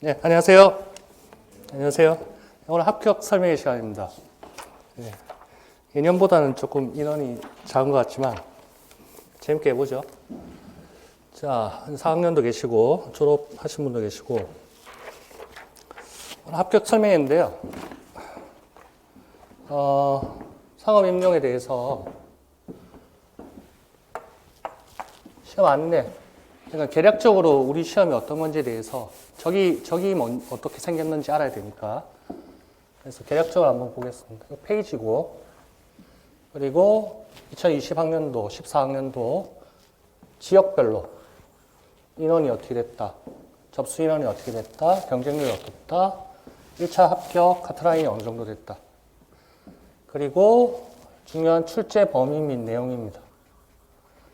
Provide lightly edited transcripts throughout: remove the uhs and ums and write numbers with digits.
네, 안녕하세요. 안녕하세요. 오늘 합격 설명회 시간입니다. 네, 예년보다는 조금 인원이 작은 것 같지만 재밌게 해보죠. 자, 4학년도 계시고 졸업하신 분도 계시고 오늘 합격 설명회인데요. 상업임용에 대해서 시험 안내, 그러니까 개략적으로 우리 시험이 어떤 건지에 대해서 저기 어떻게 생겼는지 알아야 되니까. 그래서 개략적으로 한번 보겠습니다. 이 페이지고, 그리고 2020학년도, 14학년도 지역별로 인원이 어떻게 됐다, 접수 인원이 어떻게 됐다, 경쟁률이 어떻다, 1차 합격 카트라인이 어느 정도 됐다. 그리고 중요한 출제 범위 및 내용입니다.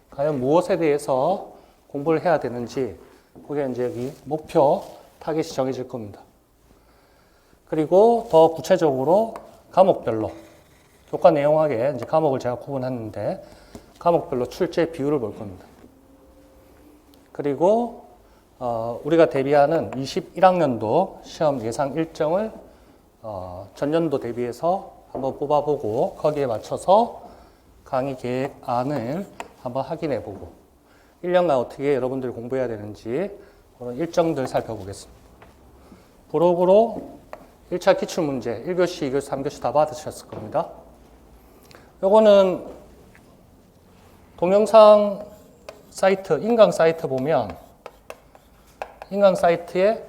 과연 무엇에 대해서 공부를 해야 되는지, 그게 이제 여기 목표, 타겟이 정해질 겁니다. 그리고 더 구체적으로 과목별로, 교과 내용하게 이제 과목을 제가 구분했는데, 과목별로 출제 비율을 볼 겁니다. 그리고, 우리가 대비하는 21학년도 시험 예상 일정을, 전년도 대비해서 한번 뽑아보고, 거기에 맞춰서 강의 계획안을 한번 확인해 보고, 1년간 어떻게 여러분들이 공부해야 되는지 그런 일정들 살펴보겠습니다. 브로그로 1차 기출문제 1교시, 2교시, 3교시 다 받으셨을 겁니다. 요거는 동영상 사이트, 인강 사이트 보면 인강 사이트에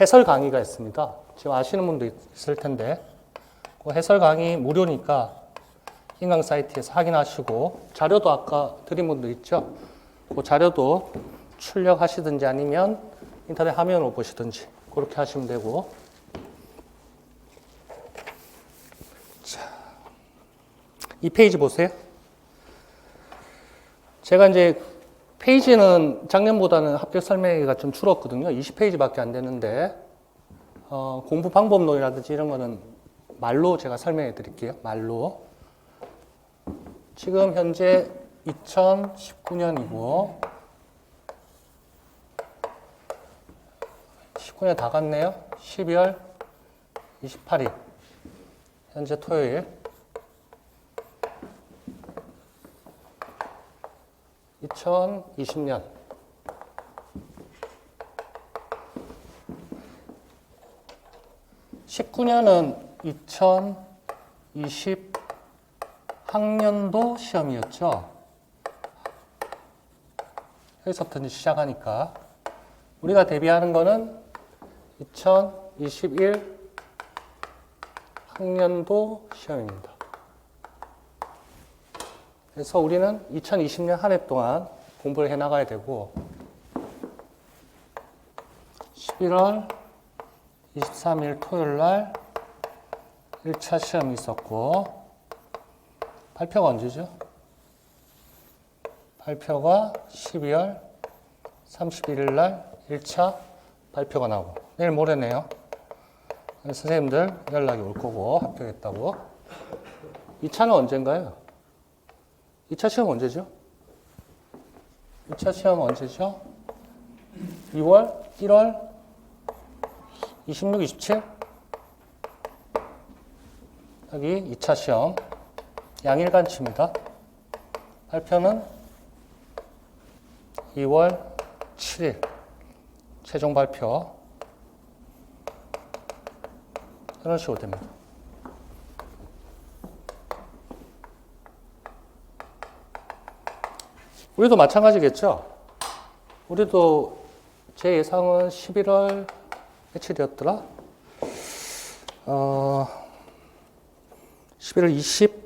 해설 강의가 있습니다. 지금 아시는 분도 있을 텐데 그 해설 강의 무료니까 인강 사이트에서 확인하시고, 자료도 아까 드린 분들 있죠? 그 자료도 출력하시든지 아니면 인터넷 화면으로 보시든지 그렇게 하시면 되고. 자, 이 페이지 보세요. 제가 이제 페이지는 작년보다는 합격 설명회가 좀 줄었거든요. 20페이지밖에 안 되는데, 공부 방법론이라든지 이런 거는 말로 제가 설명해 드릴게요. 말로. 지금 현재 2019년이고 19년 다 갔네요. 12월 28일 현재 토요일. 2020년 19년은 2020 학년도 시험이었죠. 여기서부터 이제 시작하니까 우리가 대비하는 거는 2021 학년도 시험입니다. 그래서 우리는 2020년 한 해 동안 공부를 해 나가야 되고, 11월 23일 토요일 날 1차 시험이 있었고, 발표가 언제죠? 발표가 12월 31일 날 1차 발표가 나오고, 내일 모레네요. 선생님들 연락이 올 거고, 합격했다고. 2차는 언젠가요? 2차 시험 언제죠? 2차 시험 언제죠? 2월, 1월, 26, 27? 여기 2차 시험. 양일간치입니다. 발표는 2월 7일 최종 발표. 이런 식으로 됩니다. 우리도 마찬가지겠죠? 우리도 제 예상은 11월 며칠이었더라? 11월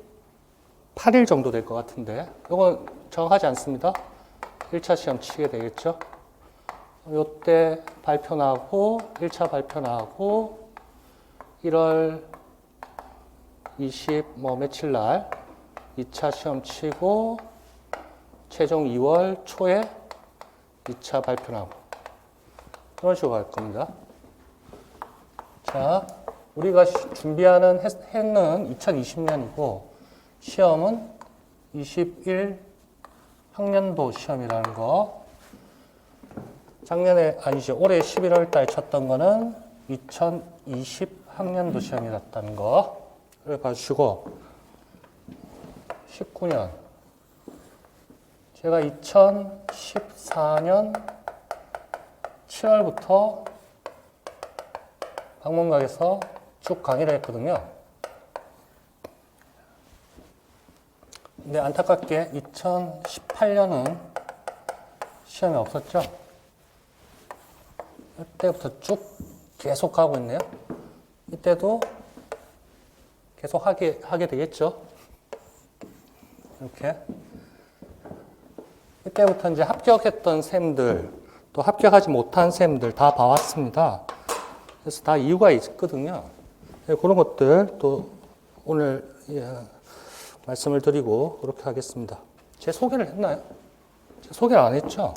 28일 정도 될 것 같은데, 이건 정확하지 않습니다. 1차 시험 치게 되겠죠. 요때 발표 나고 1차 발표 나고 1월 20 며칠 날 2차 시험 치고 최종 2월 초에 2차 발표 나고 이런 식으로 갈 겁니다. 자, 우리가 준비하는 해는 2020년이고 시험은 21 학년도 시험이라는 거 작년에, 아니죠. 올해 11월 달 쳤던 거는 2020 학년도 시험이 났다는 거. 그래 봐주시고, 19년. 제가 2014년 7월부터 방문각에서 쭉 강의를 했거든요. 근데 안타깝게 2018년은 시험이 없었죠. 이때부터 쭉 계속 가고 있네요. 이때도 계속 하게 되겠죠. 이렇게. 이때부터 이제 합격했던 쌤들, 또 합격하지 못한 쌤들 다 봐왔습니다. 그래서 다 이유가 있거든요. 그런 것들 또 오늘 말씀을 드리고 그렇게 하겠습니다. 제 소개를 했나요? 제 소개를 안 했죠?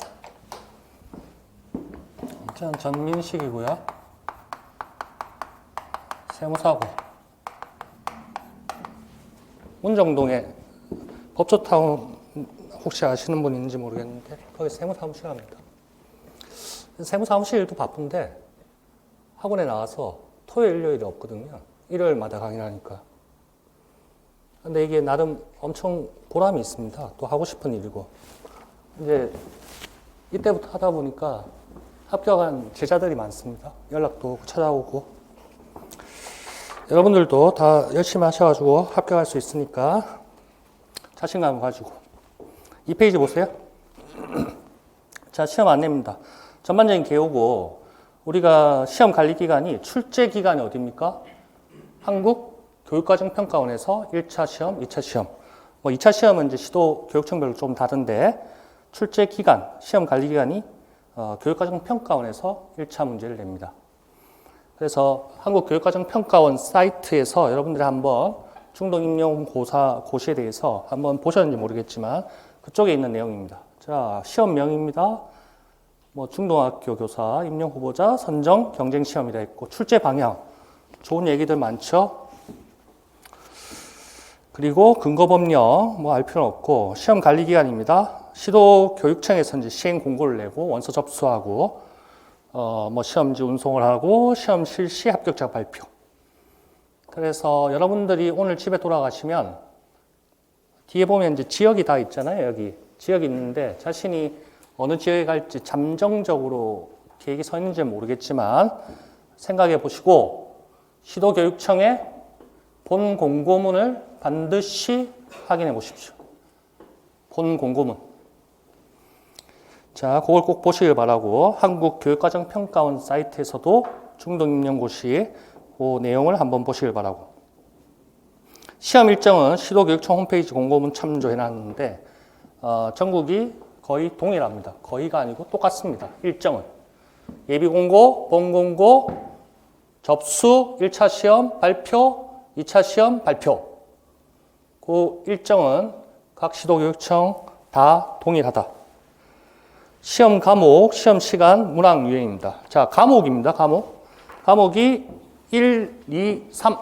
저는 전민식이고요. 세무사고. 문정동에 법조타운 혹시 아시는 분 있는지 모르겠는데 거기 세무사무실 합니다. 세무사무실 일도 바쁜데 학원에 나와서 토요일, 일요일이 없거든요. 일요일마다 강의를 하니까. 근데 이게 나름 엄청 보람이 있습니다. 또 하고 싶은 일이고. 이제 이때부터 하다 보니까 합격한 제자들이 많습니다. 연락도 오고 찾아오고. 여러분들도 다 열심히 하셔가지고 합격할 수 있으니까 자신감 가지고. 이 페이지 보세요. 자, 시험 안내입니다. 전반적인 개요고, 우리가 시험 관리 기간이 출제 기간이 어디입니까? 한국교육과정평가원에서 1차 시험, 2차 시험. 2차 시험은 이제 시도 교육청별로 좀 다른데, 출제 기간, 시험 관리 기간이 교육과정평가원에서 1차 문제를 냅니다. 그래서 한국교육과정평가원 사이트에서 여러분들이 한번 중동임용고시에 대해서 한번 보셨는지 모르겠지만 그쪽에 있는 내용입니다. 자, 시험명입니다. 중등학교 교사 임용 후보자 선정 경쟁 시험이라 했고, 출제 방향 좋은 얘기들 많죠. 그리고 근거 법령 알 필요는 없고, 시험 관리 기간입니다. 시도교육청에서 이제 시행 공고를 내고 원서 접수하고 시험지 운송을 하고 시험 실시 합격자 발표. 그래서 여러분들이 오늘 집에 돌아가시면 뒤에 보면 이제 지역이 다 있잖아요. 여기 지역이 있는데 자신이 어느 지역에 갈지 잠정적으로 계획이 서 있는지는 모르겠지만 생각해 보시고 시도교육청의 본 공고문을 반드시 확인해 보십시오. 본 공고문. 자, 그걸 꼭 보시길 바라고, 한국교육과정평가원 사이트에서도 중등임용고시 그 내용을 한번 보시길 바라고. 시험 일정은 시도교육청 홈페이지 공고문 참조해 놨는데 전국이 거의 동일합니다. 거의가 아니고 똑같습니다. 일정은. 예비공고, 본공고, 접수, 1차 시험 발표, 2차 시험 발표. 그 일정은 각 시도교육청 다 동일하다. 시험 과목, 시험 시간, 문항 유형입니다. 자, 과목입니다. 과목이 1, 2, 3.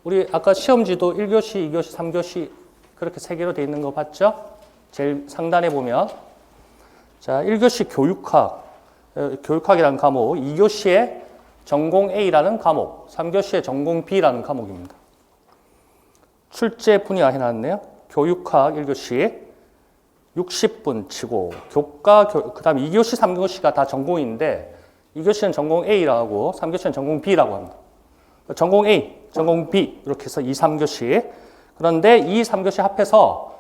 우리 아까 시험지도 1교시, 2교시, 3교시 그렇게 3개로 되어 있는 거 봤죠? 제일 상단에 보면. 자, 1교시 교육학이라는 과목, 2교시에 전공 A라는 과목, 3교시에 전공 B라는 과목입니다. 출제 분야 해놨네요. 교육학 1교시 60분 치고, 그 다음 2교시, 3교시가 다 전공인데 2교시는 전공 A라고 3교시는 전공 B라고 합니다. 전공 A, 전공 B 이렇게 해서 2, 3교시. 그런데 2, 3교시 합해서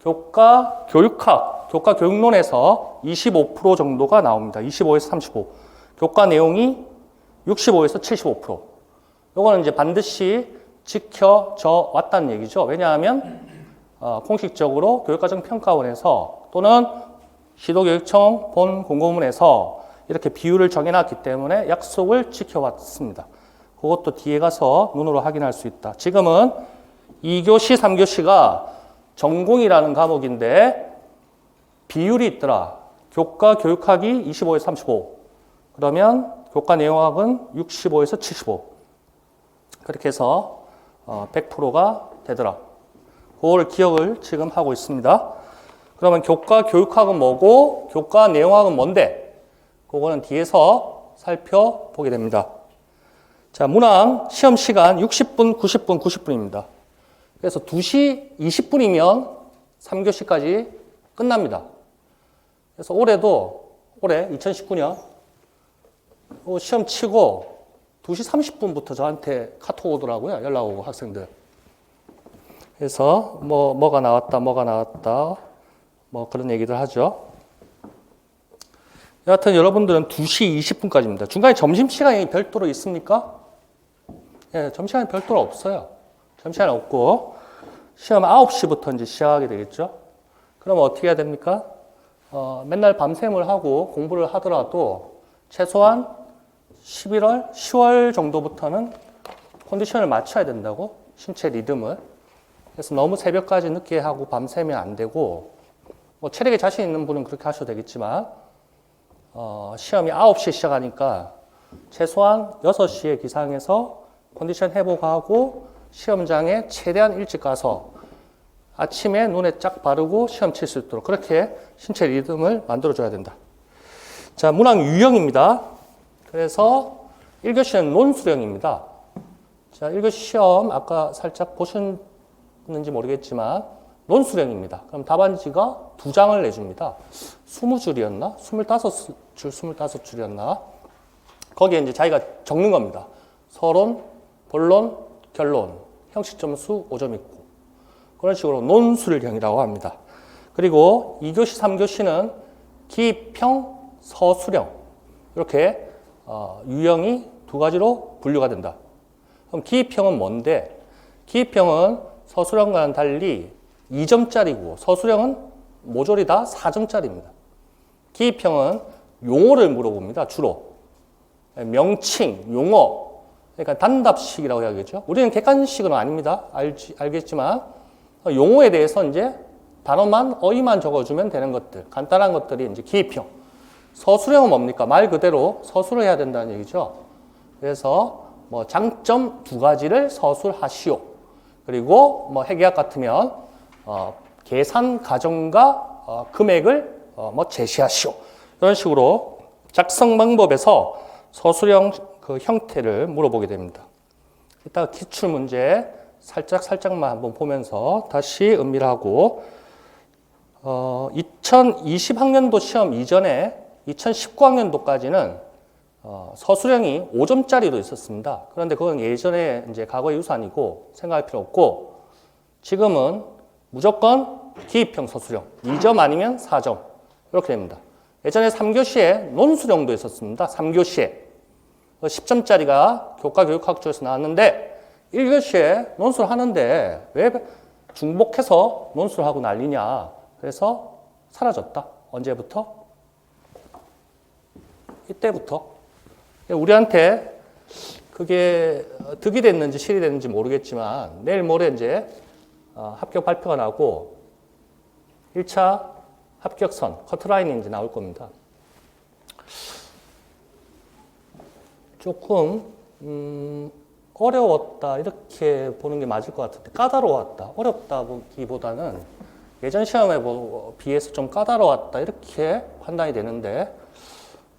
교육학, 교과 교육론에서 25% 정도가 나옵니다. 25에서 35. 교과 내용이 65에서 75%. 요거는 이제 반드시 지켜져 왔다는 얘기죠. 왜냐하면 공식적으로 교육과정평가원에서 또는 시도교육청 본 공고문에서 이렇게 비율을 정해놨기 때문에 약속을 지켜왔습니다. 그것도 뒤에 가서 눈으로 확인할 수 있다. 지금은 2교시, 3교시가 전공이라는 과목인데 비율이 있더라. 교과 교육학이 25에서 35. 그러면 교과 내용학은 65에서 75. 그렇게 해서 100%가 되더라. 그걸 기억을 지금 하고 있습니다. 그러면 교과 교육학은 뭐고 교과 내용학은 뭔데? 그거는 뒤에서 살펴보게 됩니다. 자, 문항 시험 시간 60분, 90분, 90분입니다. 그래서 2시 20분이면 3교시까지 끝납니다. 그래서 올해 2019년 시험 치고 2시 30분부터 저한테 카톡 오더라고요. 연락 오고 학생들. 그래서 뭐가 나왔다 뭐 그런 얘기들 하죠. 여하튼 여러분들은 2시 20분까지입니다. 중간에 점심시간이 별도로 있습니까? 예, 점심시간이 별도로 없어요. 점심시간 없고 시험 9시부터 이제 시작하게 되겠죠. 그러면 어떻게 해야 됩니까? 맨날 밤샘을 하고 공부를 하더라도 최소한 11월, 10월 정도부터는 컨디션을 맞춰야 된다고, 신체 리듬을. 그래서 너무 새벽까지 늦게 하고 밤새면 안 되고, 뭐 체력에 자신 있는 분은 그렇게 하셔도 되겠지만, 시험이 9시에 시작하니까 최소한 6시에 기상해서 컨디션 회복하고 시험장에 최대한 일찍 가서 아침에 눈에 쫙 바르고 시험 칠 수 있도록 그렇게 신체 리듬을 만들어줘야 된다. 자, 문항 유형입니다. 그래서 1교시는 논수령입니다. 자, 1교시 시험 아까 살짝 보셨는지 모르겠지만 논수령입니다. 그럼 답안지가 2장을 내줍니다. 20줄이었나? 25줄, 25줄이었나? 거기에 이제 자기가 적는 겁니다. 서론, 본론, 결론, 형식 점수 5점 있고. 그런 식으로 논술형이라고 합니다. 그리고 2교시, 3교시는 기평, 서술형. 이렇게 유형이 2가지로 분류가 된다. 그럼 기평은 뭔데? 기평은 서술형과는 달리 2점짜리고 서술형은 모조리 다 4점짜리입니다. 기평은 용어를 물어봅니다. 주로. 명칭, 용어. 그러니까 단답식이라고 해야겠죠. 우리는 객관식은 아닙니다. 알겠지만 용어에 대해서 이제 단어만, 어휘만 적어주면 되는 것들. 간단한 것들이 이제 기평. 서술형은 뭡니까? 말 그대로 서술을 해야 된다는 얘기죠. 그래서 뭐 장점 2가지를 서술하시오. 그리고 뭐 회계학 같으면 계산 과정과 금액을 뭐 제시하시오. 이런 식으로 작성 방법에서 서술형 그 형태를 물어보게 됩니다. 이따가 기출 문제 살짝만 한번 보면서 다시 은밀하고 2020학년도 시험 이전에 2019학년도까지는 서술형이 5점짜리도 있었습니다. 그런데 그건 예전에 이제 과거의 유산이고 생각할 필요 없고 지금은 무조건 기입형 서술형 2점 아니면 4점 이렇게 됩니다. 예전에 3교시에 논술형도 있었습니다. 3교시에 10점짜리가 교과교육학조에서 나왔는데 1교시에 논술 하는데 왜 중복해서 논술하고 난리냐. 그래서 사라졌다. 언제부터? 이때부터. 우리한테 그게 득이 됐는지 실이 됐는지 모르겠지만 내일 모레 이제 합격 발표가 나고 1차 합격선, 커트라인이 이제 나올 겁니다. 조금 어려웠다 이렇게 보는 게 맞을 것 같은데 까다로웠다. 어렵다기보다는 예전 시험에 비해서 좀 까다로웠다 이렇게 판단이 되는데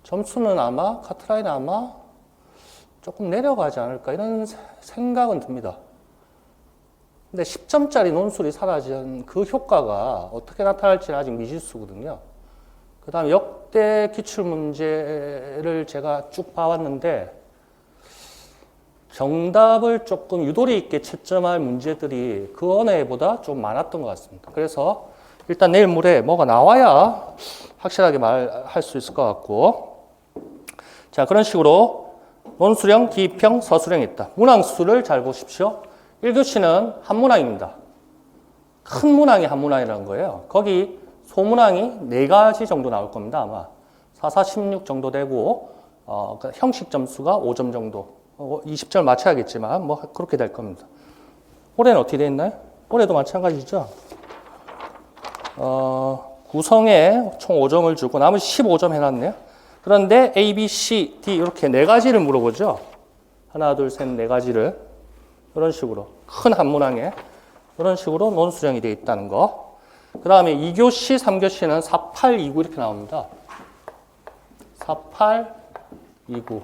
점수는 아마 카트라인은 아마 조금 내려가지 않을까 이런 생각은 듭니다. 근데 10점짜리 논술이 사라진 그 효과가 어떻게 나타날지는 아직 미지수거든요. 그 다음에 역대 기출문제를 제가 쭉 봐왔는데 정답을 조금 유도리 있게 채점할 문제들이 그 어느 해보다 좀 많았던 것 같습니다. 그래서 일단 내일 모레 뭐가 나와야 확실하게 말할 수 있을 것 같고 자 그런 식으로 논술형, 기입형, 서술형이 있다. 문항수를 잘 보십시오. 1교시는 한 문항입니다. 큰 문항이 한 문항이라는 거예요. 거기 소문항이 4가지 정도 나올 겁니다. 아마 4, 4, 16 정도 되고 그러니까 형식 점수가 5점 정도 20점 맞춰야겠지만 뭐 그렇게 될 겁니다. 올해는 어떻게 되어 있나요? 올해도 마찬가지죠. 구성에 총 5점을 주고 나머지 15점 해놨네요. 그런데 A, B, C, D 이렇게 4가지를 물어보죠. 하나, 둘, 셋, 4가지를 이런 식으로 큰 한 문항에 이런 식으로 논술형이 되어 있다는 거. 그 다음에 2교시, 3교시는 4, 8, 2, 9 이렇게 나옵니다. 4829.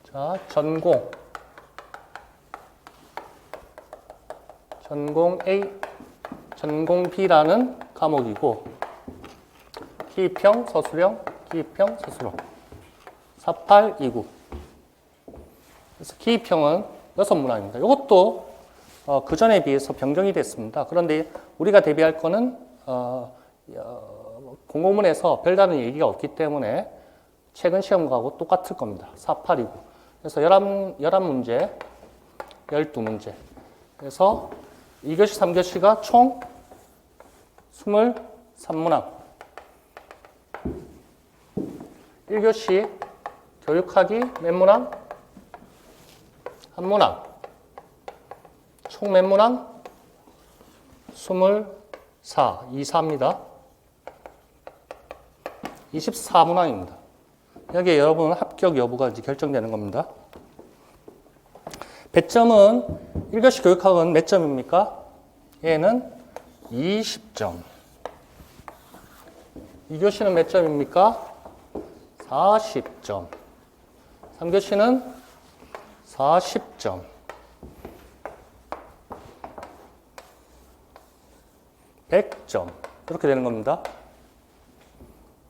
자, 전공 A, 전공 B라는 과목이고, 기입형, 서술형, 기입형, 서술형. 4829. 그래서 기입형은 6문항입니다. 이것도 그 전에 비해서 변경이 됐습니다. 그런데 우리가 대비할 거는 공고문에서 별다른 얘기가 없기 때문에 최근 시험과하고 똑같을 겁니다. 4829. 그래서 11문제, 12문제. 그래서 2교시, 3교시가 총 23문항. 1교시 교육하기 몇 문항? 한 문항. 총 몇 문항? 24, 24입니다. 24문항입니다. 여기에 여러분 합격 여부가 이제 결정되는 겁니다. 배점은 1교시 교육학은 몇 점입니까? 얘는 20점. 2교시는 몇 점입니까? 40점. 3교시는 40점. 100점. 이렇게 되는 겁니다.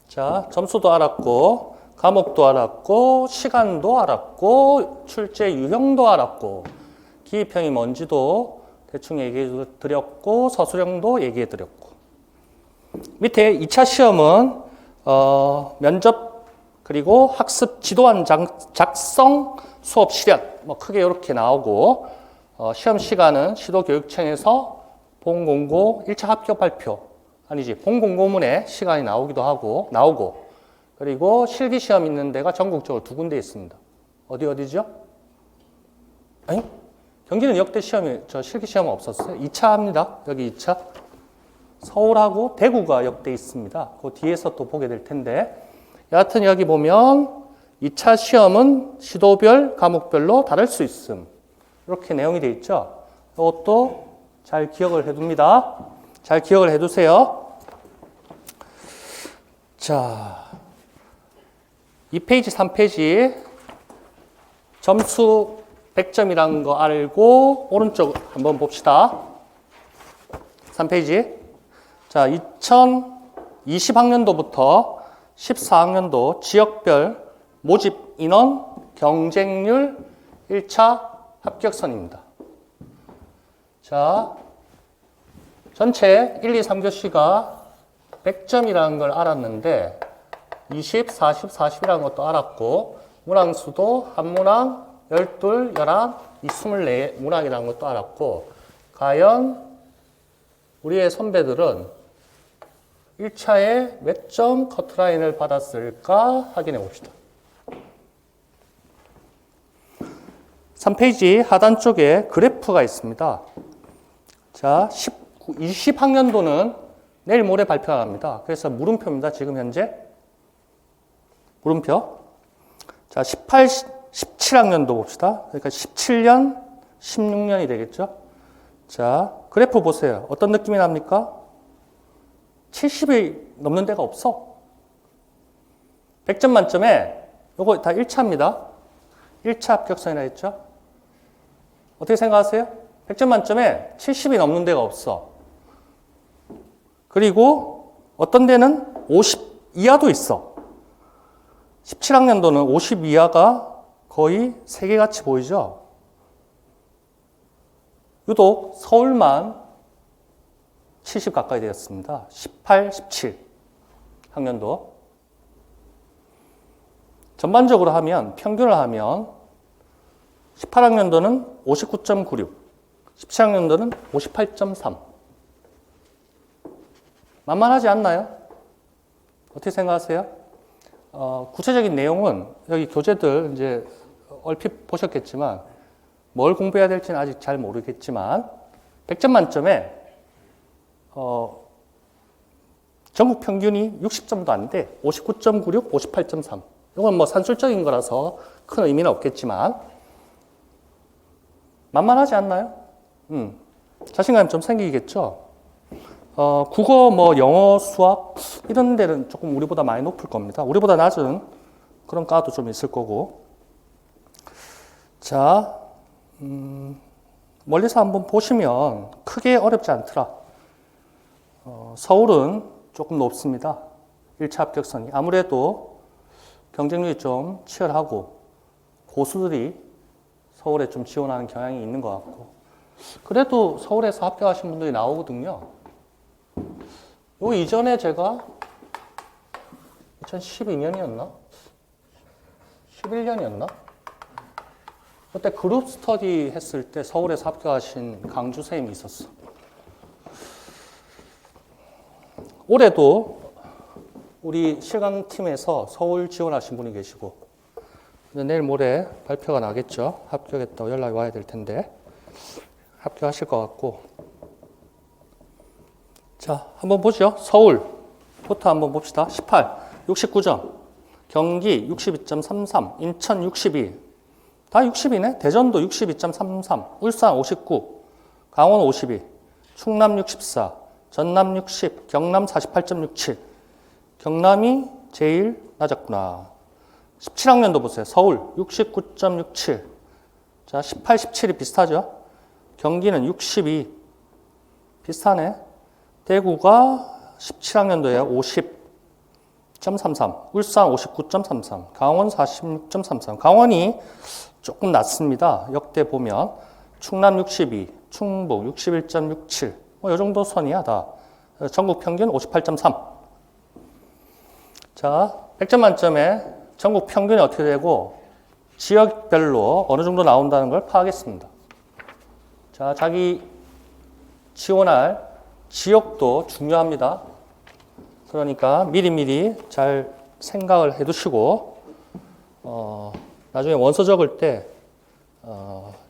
자, 점수도 알았고, 과목도 알았고, 시간도 알았고, 출제 유형도 알았고, 기입형이 뭔지도 대충 얘기해 드렸고, 서술형도 얘기해 드렸고. 밑에 2차 시험은 면접 그리고 학습 지도안 작성 수업 실현 뭐 크게 이렇게 나오고, 시험 시간은 시도교육청에서 본공고 1차 합격 발표 아니지 본공고문에 시간이 나오고, 그리고 실기시험 있는 데가 전국적으로 2군데 있습니다. 어디죠? 아니, 경기는 역대 시험이 실기시험은 없었어요. 2차 합니다. 여기 2차. 서울하고 대구가 역대 있습니다. 그 뒤에서 또 보게 될 텐데, 여하튼 여기 보면 2차 시험은 시도별, 과목별로 다를 수 있음. 이렇게 내용이 되어 있죠. 이것도 잘 기억을 해둡니다. 잘 기억을 해두세요. 자, 2페이지, 3페이지 점수 100점이라는 거 알고 오른쪽 한번 봅시다. 3페이지. 자, 2020학년도부터 14학년도 지역별 모집 인원 경쟁률 1차 합격선입니다. 자, 전체 1, 2, 3교시가 100점이라는 걸 알았는데 20, 40, 40이라는 것도 알았고, 문항수도 한 문항, 12, 11, 24문항이라는 것도 알았고, 과연 우리의 선배들은 1차에 몇 점 커트라인을 받았을까 확인해 봅시다. 3페이지 하단 쪽에 그래프가 있습니다. 자, 20학년도는 내일 모레 발표가 납니다. 그래서 물음표입니다. 지금 현재. 물음표. 자, 17학년도 봅시다. 그러니까 17년, 16년이 되겠죠. 자, 그래프 보세요. 어떤 느낌이 납니까? 70이 넘는 데가 없어. 100점 만점에 요거 다 1차입니다. 1차 합격선이라 했죠. 어떻게 생각하세요? 100점 만점에 70이 넘는 데가 없어. 그리고 어떤 데는 50 이하도 있어. 17학년도는 50 이하가 거의 3개 같이 보이죠? 유독 서울만 70 가까이 되었습니다. 18, 17 학년도. 전반적으로 하면, 평균을 하면 18학년도는 59.96, 17학년도는 58.3. 만만하지 않나요? 어떻게 생각하세요? 구체적인 내용은 여기 교재들 이제 얼핏 보셨겠지만 뭘 공부해야 될지는 아직 잘 모르겠지만 100점 만점에 전국 평균이 60점도 안 돼. 59.96, 58.3. 이건 뭐 산술적인 거라서 큰 의미는 없겠지만 만만하지 않나요? 자신감이 좀 생기겠죠? 국어, 뭐 영어, 수학 이런 데는 조금 우리보다 많이 높을 겁니다. 우리보다 낮은 그런 과도 좀 있을 거고. 자, 멀리서 한번 보시면 크게 어렵지 않더라. 서울은 조금 높습니다. 1차 합격선이. 아무래도 경쟁률이 좀 치열하고 고수들이 서울에 좀 지원하는 경향이 있는 것 같고. 그래도 서울에서 합격하신 분들이 나오거든요. 요 이전에 제가 2012년이었나? 11년이었나? 그때 그룹 스터디 했을 때 서울에서 합격하신 강주 선생님이 있었어. 올해도 우리 실강팀에서 서울 지원하신 분이 계시고, 내일 모레 발표가 나겠죠. 합격했다고 연락이 와야 될 텐데 합격하실 것 같고. 자, 한번 보죠. 서울부터 한번 봅시다. 18, 69점. 경기 62.33, 인천 62. 다 60이네. 대전도 62.33, 울산 59, 강원 52, 충남 64, 전남 60, 경남 48.67. 경남이 제일 낮았구나. 17학년도 보세요. 서울 69.67. 자, 18, 17이 비슷하죠? 경기는 62. 비슷하네. 대구가 17학년도에 50.33. 울산 59.33. 강원 46.33. 강원이 조금 낮습니다. 역대 보면. 충남 62, 충북 61.67. 뭐, 이 정도 선이야, 다. 전국 평균 58.3. 자, 100점 만점에 전국 평균이 어떻게 되고 지역별로 어느 정도 나온다는 걸 파악했습니다. 자, 자기 지원할 지역도 중요합니다. 그러니까 미리미리 잘 생각을 해 두시고 나중에 원서 적을 때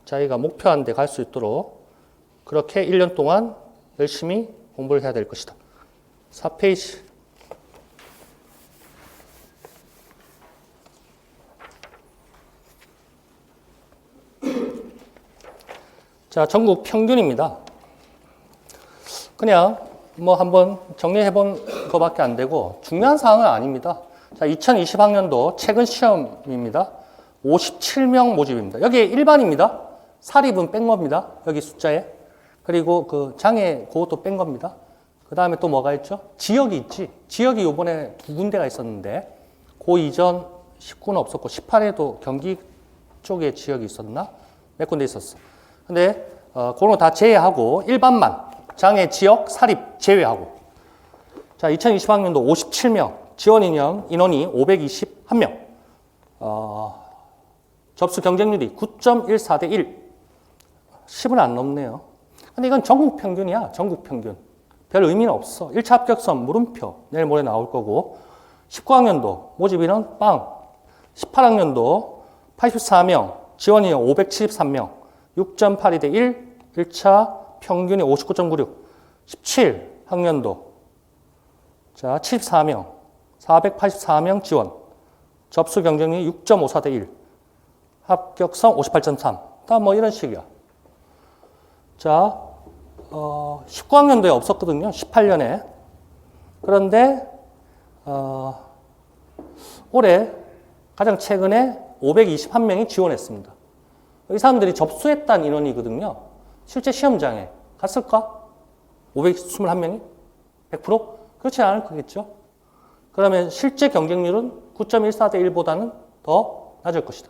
자기가 목표한 데 갈 수 있도록 그렇게 1년 동안 열심히 공부를 해야 될 것이다. 4페이지. 자, 전국 평균입니다. 그냥 뭐 한번 정리해 본 것밖에 안 되고 중요한 사항은 아닙니다. 자, 2020학년도 최근 시험입니다. 57명 모집입니다. 여기에 일반입니다. 사립은 뺀 겁니다. 여기 숫자에. 그리고 그 장애 그것도 뺀 겁니다. 그 다음에 또 뭐가 있죠? 지역이 있지. 지역이 요번에 2군데가 있었는데 그 이전 19는 없었고 18에도 경기 쪽에 지역이 있었나? 몇 군데 있었어. 근데 그런 거 다 제외하고 일반만 장애 지역 사립 제외하고. 자, 2020학년도 57명 지원 인원이 521명. 접수 경쟁률이 9.14대 1. 10은 안 넘네요. 근데 이건 전국 평균이야. 전국 평균. 별 의미는 없어. 1차 합격선 물음표 내일 모레 나올 거고. 19학년도 모집 인원 빵. 18학년도 84명 지원 인원 573명. 6.82대 1. 1차 평균이 59.96. 17학년도 자 74명 484명 지원. 접수 경쟁률이 6.54대 1. 합격성 58.3. 다 뭐 이런 식이야. 자, 19학년도에 없었거든요. 18년에. 그런데 올해 가장 최근에 521명이 지원했습니다. 이 사람들이 접수했다는 인원이거든요. 실제 시험장에 갔을까? 521명이? 100%? 그렇지 않을 거겠죠. 그러면 실제 경쟁률은 9.14대 1보다는 더 낮을 것이다.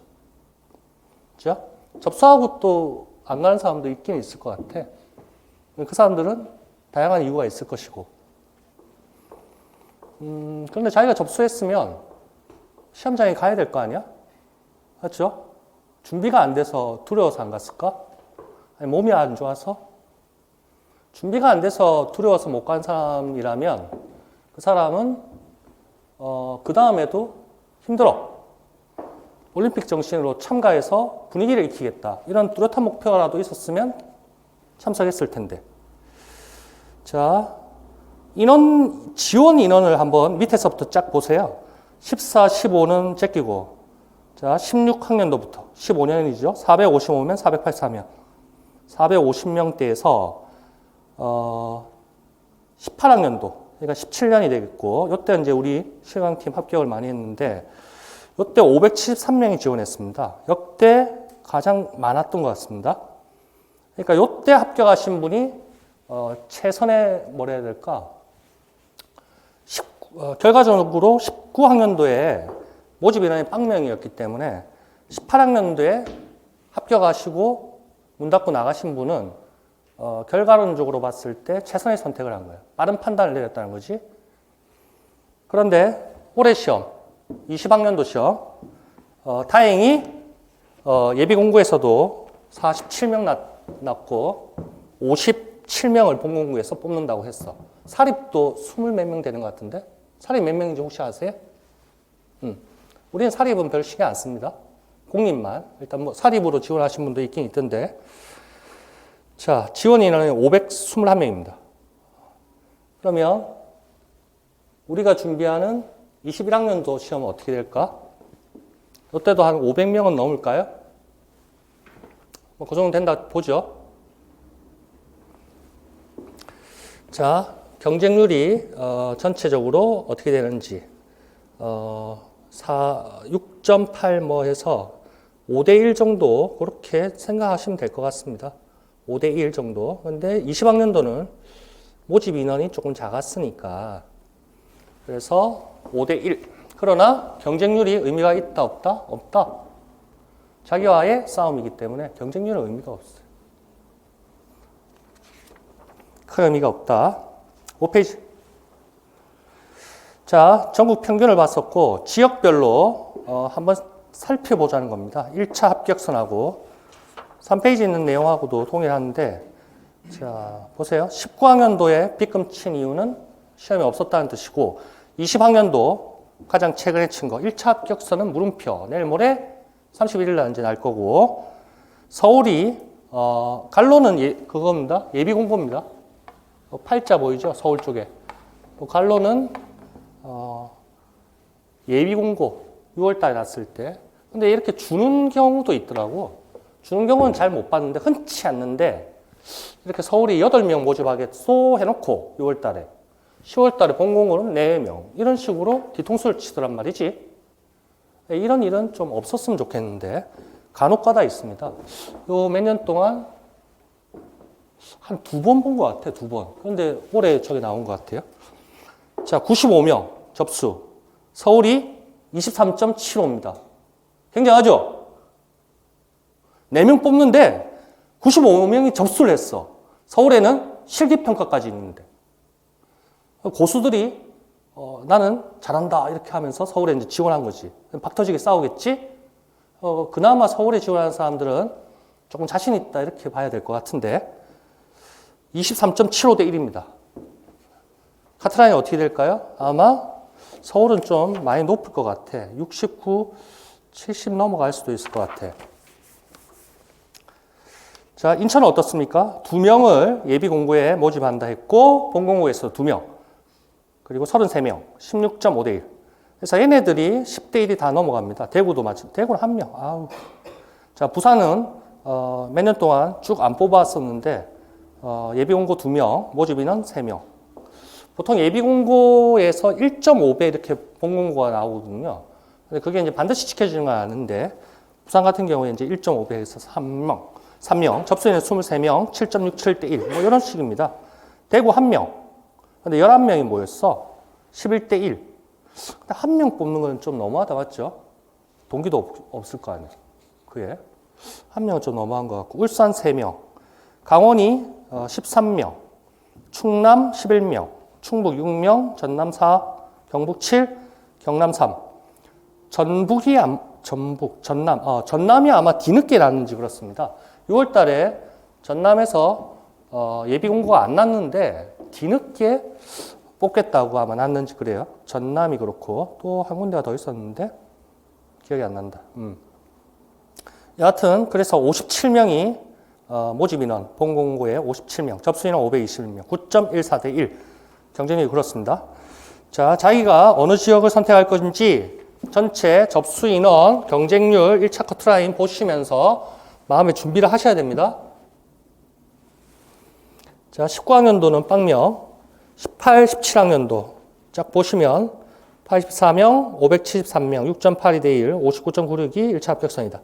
그렇죠? 접수하고 또 안 가는 사람도 있긴 있을 것 같아. 그 사람들은 다양한 이유가 있을 것이고. 그런데 자기가 접수했으면 시험장에 가야 될 거 아니야? 맞죠? 준비가 안 돼서 두려워서 안 갔을까? 아니, 몸이 안 좋아서? 준비가 안 돼서 두려워서 못 간 사람이라면 그 사람은 그 다음에도 힘들어. 올림픽 정신으로 참가해서 분위기를 익히겠다. 이런 뚜렷한 목표라도 있었으면 참석했을 텐데. 자, 지원 인원을 한번 밑에서부터 쫙 보세요. 14, 15는 제끼고, 자, 16학년도부터 15년이죠. 455면 484명. 450명대에서 18학년도, 그러니까 17년이 되겠고, 이때 이제 우리 실강팀 합격을 많이 했는데, 이때 573명이 지원했습니다. 역대 가장 많았던 것 같습니다. 그러니까 이때 합격하신 분이 최선의 뭐라 해야 될까? 결과적으로 19학년도에 모집 인원이 빵명이었기 때문에 18학년도에 합격하시고 문 닫고 나가신 분은 결과론적으로 봤을 때 최선의 선택을 한 거예요. 빠른 판단을 내렸다는 거지. 그런데 올해 시험, 20학년도 시험, 다행히 예비 공고에서도 47명 났고 57명을 본공고에서 뽑는다고 했어. 사립도 20몇 명 되는 것 같은데? 사립 몇 명인지 혹시 아세요? 우리는 사립은 별 신경 안 씁니다. 공립만. 일단 뭐 사립으로 지원하신 분도 있긴 있던데. 자, 지원 인원은 521명입니다. 그러면 우리가 준비하는 21학년도 시험은 어떻게 될까? 이때도 한 500명은 넘을까요? 뭐 그 정도 된다 보죠. 자, 경쟁률이 전체적으로 어떻게 되는지 6.8 뭐 해서 5대1 정도 그렇게 생각하시면 될 것 같습니다. 5대1 정도. 근데 20학년도는 모집 인원이 조금 작았으니까 그래서 5대1. 그러나 경쟁률이 의미가 있다 없다? 없다. 자기와의 싸움이기 때문에 경쟁률은 의미가 없어요. 큰 의미가 없다. 5페이지. 자, 전국 평균을 봤었고 지역별로 한번 살펴보자는 겁니다. 1차 합격선하고 3페이지 있는 내용하고도 동일한데 자, 보세요. 19학년도에 빗금 친 이유는 시험이 없었다는 뜻이고 20학년도 가장 최근에 친 거 1차 합격선은 물음표. 내일 모레 31일 날 이제 날 거고 서울이 갈로는 그겁니다. 예비 공고입니다. 팔자 보이죠? 서울 쪽에. 또 갈로는 예비 공고 6월 달에 났을 때. 근데 이렇게 주는 경우도 있더라고. 주는 경우는 잘 못 봤는데 흔치 않는데 이렇게 서울이 8명 모집하겠소 해놓고 6월 달에 10월 달에 본공고는 4명 이런 식으로 뒤통수를 치더란 말이지. 이런 일은 좀 없었으면 좋겠는데 간혹가다 있습니다. 요 몇 년 동안 한 2번 본 것 같아, 2번. 그런데 올해 저게 나온 것 같아요. 자, 95명 접수. 서울이 23.75입니다. 굉장하죠? 4명 뽑는데 95명이 접수를 했어. 서울에는 실기평가까지 있는데. 고수들이 나는 잘한다 이렇게 하면서 서울에 이제 지원한 거지. 박터지게 싸우겠지? 그나마 서울에 지원하는 사람들은 조금 자신 있다 이렇게 봐야 될 것 같은데 23.75대 1입니다. 카트라인이 어떻게 될까요? 아마 서울은 좀 많이 높을 것 같아. 69, 70 넘어갈 수도 있을 것 같아. 자, 인천은 어떻습니까? 2명을 예비 공고에 모집한다 했고 본공고에서 2명 그리고 33명 16.5대 1. 그래서 얘네들이 10대 1이 다 넘어갑니다. 대구도 마찬가지. 대구는 1명. 아우. 자, 부산은 몇 년 동안 쭉 안 뽑았었는데 예비 공고 2명, 모집 인원 3명. 보통 예비 공고에서 1.5배 이렇게 본공고가 나오거든요. 근데 그게 이제 반드시 지켜지는 건 아닌데 부산 같은 경우에 이제 1.5배에서 3명, 접수인은 23명, 7.67대 1, 뭐 이런 식입니다. 대구 1명. 근데 11명이 모였어. 11대 1. 근데 1명 뽑는 건 좀 너무하다, 맞죠? 동기도 없을 거 아니에요. 그에. 1명은 좀 너무한 것 같고. 울산 3명. 강원이 13명. 충남 11명. 충북 6명. 전남 4. 경북 7. 경남 3. 전남이 아마 뒤늦게 났는지 그렇습니다. 6월 달에 전남에서 예비 공고가 안 났는데 뒤늦게 뽑겠다고 아마 났는지 그래요. 전남이 그렇고 또 한 군데가 더 있었는데 기억이 안 난다. 여하튼 그래서 57명이 모집 인원 본공고에 57명, 접수 인원 521명, 9.14대 1 경쟁률이 그렇습니다. 자, 자기가 어느 지역을 선택할 것인지 전체 접수 인원, 경쟁률 1차 커트라인 보시면서 마음의 준비를 하셔야 됩니다. 자, 19학년도는 빵명, 18, 17학년도 쫙 보시면 84명, 573명, 6.82대 1, 59.96이 1차 합격선이다.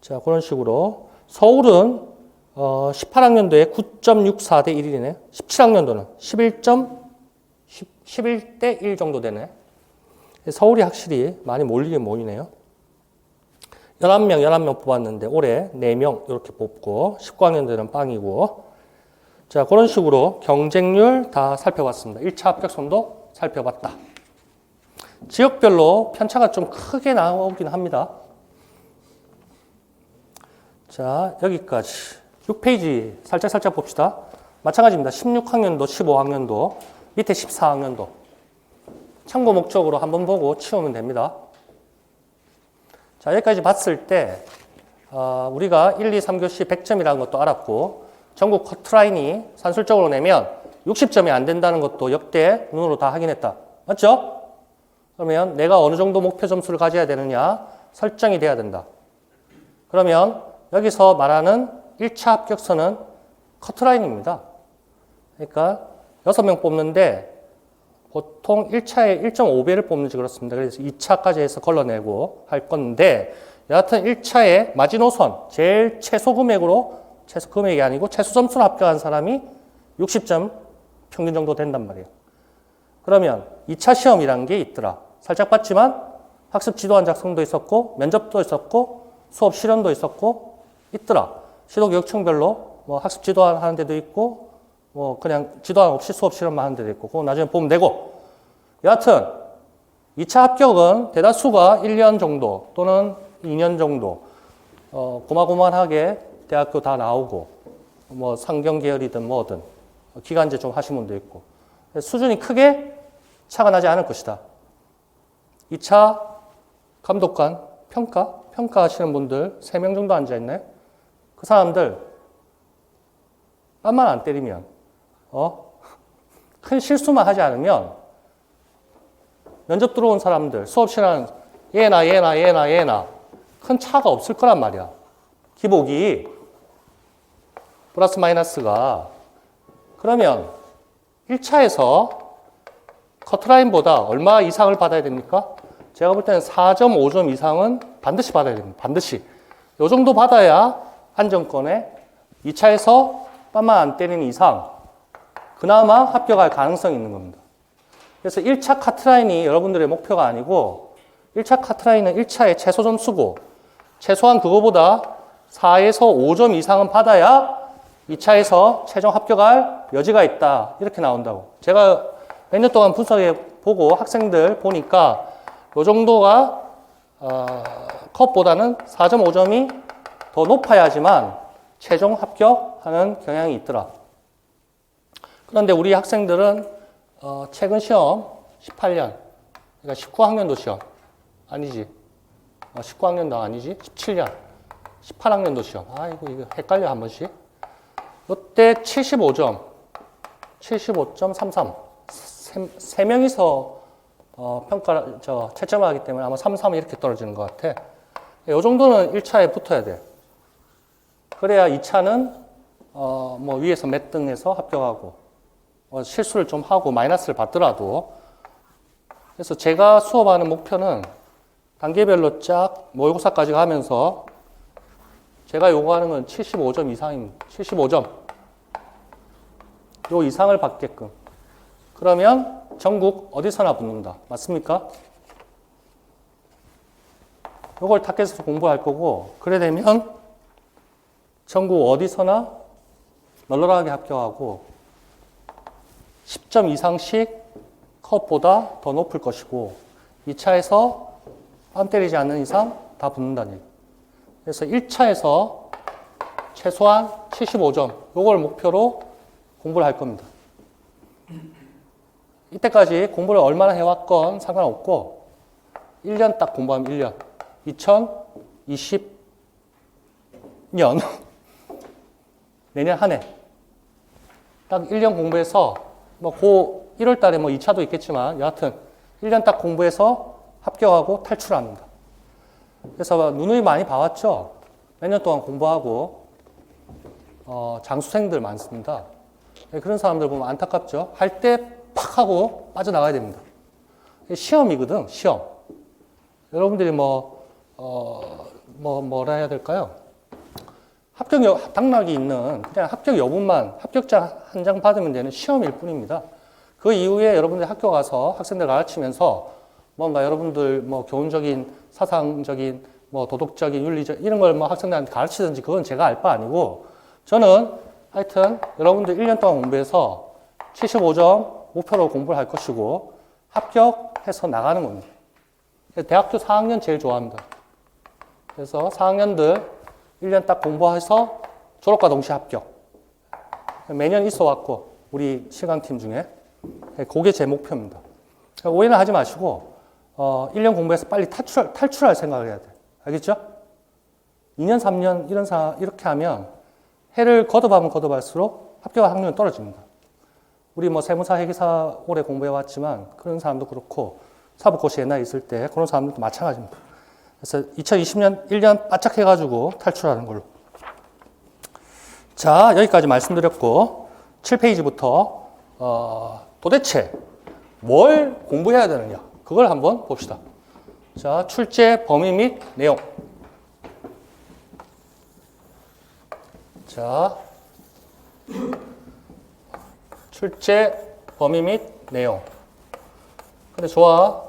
자, 그런 식으로 서울은 18학년도에 9.64대 1이네. 17학년도는 11대 1 정도 되네. 서울이 확실히 많이 몰리긴 모이네요. 11명 뽑았는데 올해 4명 이렇게 뽑고 19학년도는 빵이고. 자, 그런 식으로 경쟁률 다 살펴봤습니다. 1차 합격선도 살펴봤다. 지역별로 편차가 좀 크게 나오긴 합니다. 자, 여기까지 6페이지 살짝 봅시다. 마찬가지입니다. 16학년도, 15학년도, 밑에 14학년도 참고 목적으로 한번 보고 치우면 됩니다. 자, 여기까지 봤을 때 우리가 1, 2, 3교시 100점이라는 것도 알았고 전국 커트라인이 산술적으로 내면 60점이 안 된다는 것도 역대 눈으로 다 확인했다. 맞죠? 그러면 내가 어느 정도 목표 점수를 가져야 되느냐 설정이 돼야 된다. 그러면 여기서 말하는 1차 합격선은 커트라인입니다. 그러니까 6명 뽑는데 보통 1차에 1.5배를 뽑는지 그렇습니다. 그래서 2차까지 해서 걸러내고 할 건데 여하튼 1차에 마지노선 제일 최소 금액으로 최소 금액이 아니고 최소 점수로 합격한 사람이 60점 평균 정도 된단 말이에요. 그러면 2차 시험이라는 게 있더라. 살짝 봤지만 학습 지도안 작성도 있었고 면접도 있었고 수업 실현도 있었고 있더라. 시도교육청별로 뭐 학습 지도안 하는 데도 있고 뭐 그냥 지도안 없이 수업 실험만 하는 데도 있고 그거 나중에 보면 되고. 여하튼 2차 합격은 대다수가 1년 정도 또는 2년 정도 고만고만하게 대학교 다 나오고 뭐 상경 계열이든 뭐든 기간제 좀 하신 분도 있고 수준이 크게 차가 나지 않을 것이다. 2차 감독관 평가하시는 분들 3명 정도 앉아있네. 그 사람들 땀만 안 때리면 큰 실수만 하지 않으면 면접 들어온 사람들 수업 시간 얘나 큰 차가 없을 거란 말이야. 기복이 플러스 마이너스가. 그러면 1차에서 커트라인보다 얼마 이상을 받아야 됩니까? 제가 볼 때는 4.5점 이상은 반드시 받아야 됩니다. 반드시. 이 정도 받아야 안정권에 2차에서 땀만 안 때리는 이상 그나마 합격할 가능성이 있는 겁니다. 그래서 1차 카트라인이 여러분들의 목표가 아니고 1차 카트라인은 1차의 최소 점수고 최소한 그거보다 4에서 5점 이상은 받아야 2차에서 최종 합격할 여지가 있다. 이렇게 나온다고. 제가 몇 년 동안 분석해 보고 학생들 보니까 이 정도가 컷보다는 4.5점이 더 높아야지만 최종 합격하는 경향이 있더라. 그런데 우리 학생들은 최근 시험 18년, 그러니까 19학년도 시험 아니지. 19학년도 아니지. 17년, 18학년도 시험. 아이고 이거 헷갈려 한 번씩. 이때 75점, 75.33. 세 명이서 채점을 하기 때문에 아마 33이 이렇게 떨어지는 것 같아. 이 정도는 1차에 붙어야 돼. 그래야 2차는 뭐 위에서 몇 등해서 합격하고 실수를 좀 하고 마이너스를 받더라도. 그래서 제가 수업하는 목표는 단계별로 쫙 모의고사까지 가면서 제가 요구하는 건 75점 이상입니다. 75점. 요 이상을 받게끔. 그러면 전국 어디서나 붙는다. 맞습니까? 요걸 타겟에서 공부할 거고 그래 되면 전국 어디서나 널널하게 합격하고 10점 이상씩 컷보다 더 높을 것이고 2차에서 뺨 때리지 않는 이상 다 붙는다는 얘기. 그래서 1차에서 최소한 75점 요걸 목표로 공부를 할 겁니다. 이때까지 공부를 얼마나 해왔건 상관없고 1년 딱 공부하면 1년 2020년 내년 한 해 딱 1년 공부해서 뭐 고 1월 달에 뭐 2차도 있겠지만 여하튼 1년 딱 공부해서 합격하고 탈출합니다. 그래서 누누이 많이 봐왔죠. 몇 년 동안 공부하고 장수생들 많습니다. 네, 그런 사람들 보면 안타깝죠. 할 때 팍 하고 빠져나가야 됩니다. 시험이거든, 시험. 여러분들이 뭐라 해야 될까요? 당락이 있는 그냥 합격 여부만 합격자 한 장 받으면 되는 시험일 뿐입니다. 그 이후에 여러분들 학교 가서 학생들 가르치면서 뭔가 여러분들 교훈적인, 사상적인, 도덕적인, 윤리적 이런 걸 학생들한테 가르치든지 그건 제가 알 바 아니고 저는 하여튼 여러분들 1년 동안 공부해서 75점 목표로 공부를 할 것이고 합격해서 나가는 겁니다. 대학교 4학년 제일 좋아합니다. 그래서 4학년들 1년 딱 공부해서 졸업과 동시에 합격. 매년 있어 왔고 우리 실강팀 중에 그게 제 목표입니다. 오해는 하지 마시고 1년 공부해서 빨리 탈출할 생각을 해야 돼. 알겠죠? 2년, 3년 이렇게 하면 해를 거듭하면 거듭할수록 합격 확률은 떨어집니다. 우리 세무사, 회계사 오래 공부해왔지만 그런 사람도 그렇고 사법고시 옛날에 있을 때 그런 사람들도 마찬가지입니다. 그래서 2020년 1년 바짝 해가지고 탈출하는 걸로. 자, 여기까지 말씀드렸고 7페이지부터 도대체 뭘 공부해야 되느냐 그걸 한번 봅시다. 자, 출제 범위 및 내용. 자, 출제 범위 및 내용. 근데 좋아.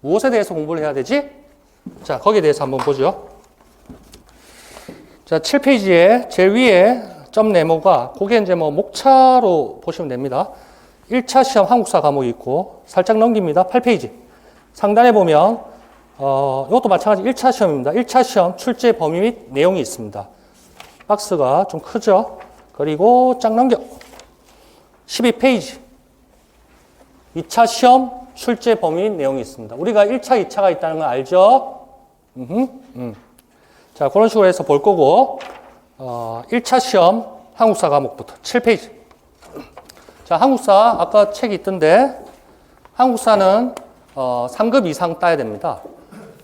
무엇에 대해서 공부를 해야 되지? 자, 거기에 대해서 한번 보죠. 자, 7페이지에 제일 위에 점 네모가 그게 이제 목차로 보시면 됩니다. 1차 시험 한국사 과목이 있고 살짝 넘깁니다. 8페이지. 상단에 보면 이것도 마찬가지 1차 시험입니다. 1차 시험 출제 범위 및 내용이 있습니다. 박스가 좀 크죠? 그리고 쫙 넘겨. 12페이지. 2차 시험 출제 범위 및 내용이 있습니다. 우리가 1차, 2차가 있다는 걸 알죠? 자, 그런 식으로 해서 볼 거고 1차 시험 한국사 과목부터 7페이지. 자, 한국사 아까 책이 있던데 한국사는 3급 이상 따야 됩니다.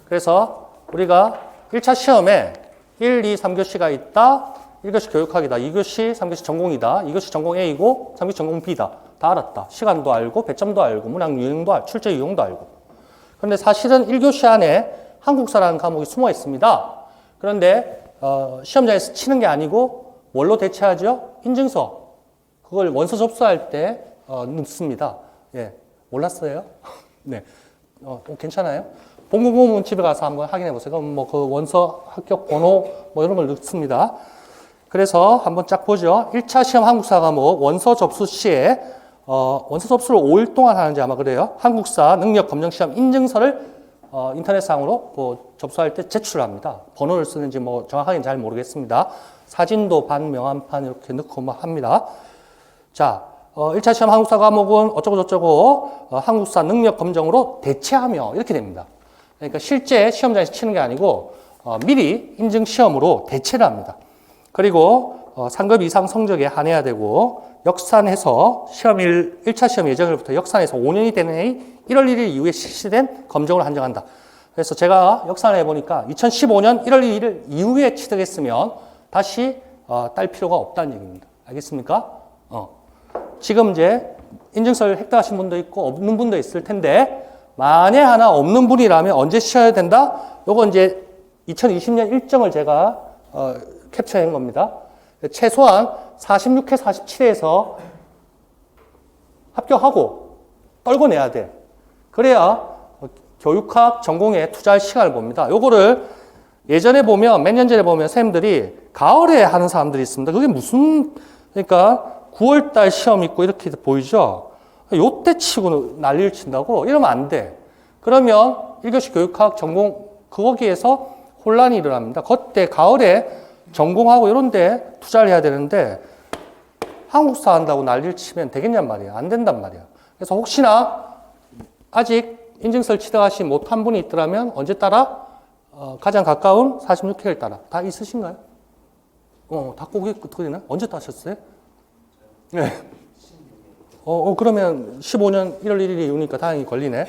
그래서 우리가 1차 시험에 1, 2, 3교시가 있다. 1교시 교육학이다. 2교시, 3교시 전공이다. 2교시 전공 A고 3교시 전공 B다. 다 알았다. 시간도 알고 배점도 알고 문항 유형도 알고 출제 유형도 알고. 그런데 사실은 1교시 안에 한국사라는 과목이 숨어 있습니다. 그런데 시험장에서 치는 게 아니고 뭘로 대체하죠? 인증서. 그걸 원서 접수할 때 넣습니다. 예, 몰랐어요? 네, 괜찮아요? 본국고문집에 가서 한번 확인해 보세요. 그럼 그 원서 합격 번호 이런 걸 넣습니다. 그래서 한번 쫙 보죠. 1차 시험 한국사 과목 원서 접수 시에 원서 접수를 5일 동안 하는지 아마 그래요. 한국사 능력 검정 시험 인증서를 인터넷상으로 접수할 때 제출합니다. 번호를 쓰는지 정확하게 잘 모르겠습니다. 사진도 반 명함판 이렇게 넣고 합니다. 자, 1차 시험 한국사 과목은 어쩌고저쩌고 한국사 능력 검정으로 대체하며 이렇게 됩니다. 그러니까 실제 시험장에서 치는 게 아니고 미리 인증 시험으로 대체를 합니다. 그리고 3급 이상 성적에 한해야 되고 역산해서 1차 시험 예정일부터 역산해서 5년이 되는 해의 1월 1일 이후에 실시된 검정을 한정한다. 그래서 제가 역산을 해보니까 2015년 1월 1일 이후에 취득했으면 다시 딸 필요가 없다는 얘기입니다. 알겠습니까? 지금 이제 인증서를 획득하신 분도 있고 없는 분도 있을 텐데 만에 하나 없는 분이라면 언제 쉬어야 된다? 요거 이제 2020년 일정을 제가 캡처한 겁니다. 최소한 46회, 47회에서 합격하고 떨궈내야 돼. 그래야 교육학 전공에 투자할 시간을 봅니다. 요거를 예전에 보면 몇 년 전에 보면 선생님들이 가을에 하는 사람들이 있습니다. 그게 무슨 그러니까 9월달 시험 있고 이렇게 보이죠? 요때 치고 난리를 친다고? 이러면 안 돼. 그러면 1교시 교육학 전공 거기에서 혼란이 일어납니다. 그때 가을에 전공하고 이런 데 투자를 해야 되는데 한국사 한다고 난리를 치면 되겠냔 말이야. 안 된단 말이야. 그래서 혹시나 아직 인증서를 취득하지 못한 분이 있더라면 언제 따라? 가장 가까운 46회를 따라. 다 있으신가요? 다 그게 어떻게 되나? 언제 따셨어요? 네. 그러면 15년 1월 1일이 이후니까 다행히 걸리네.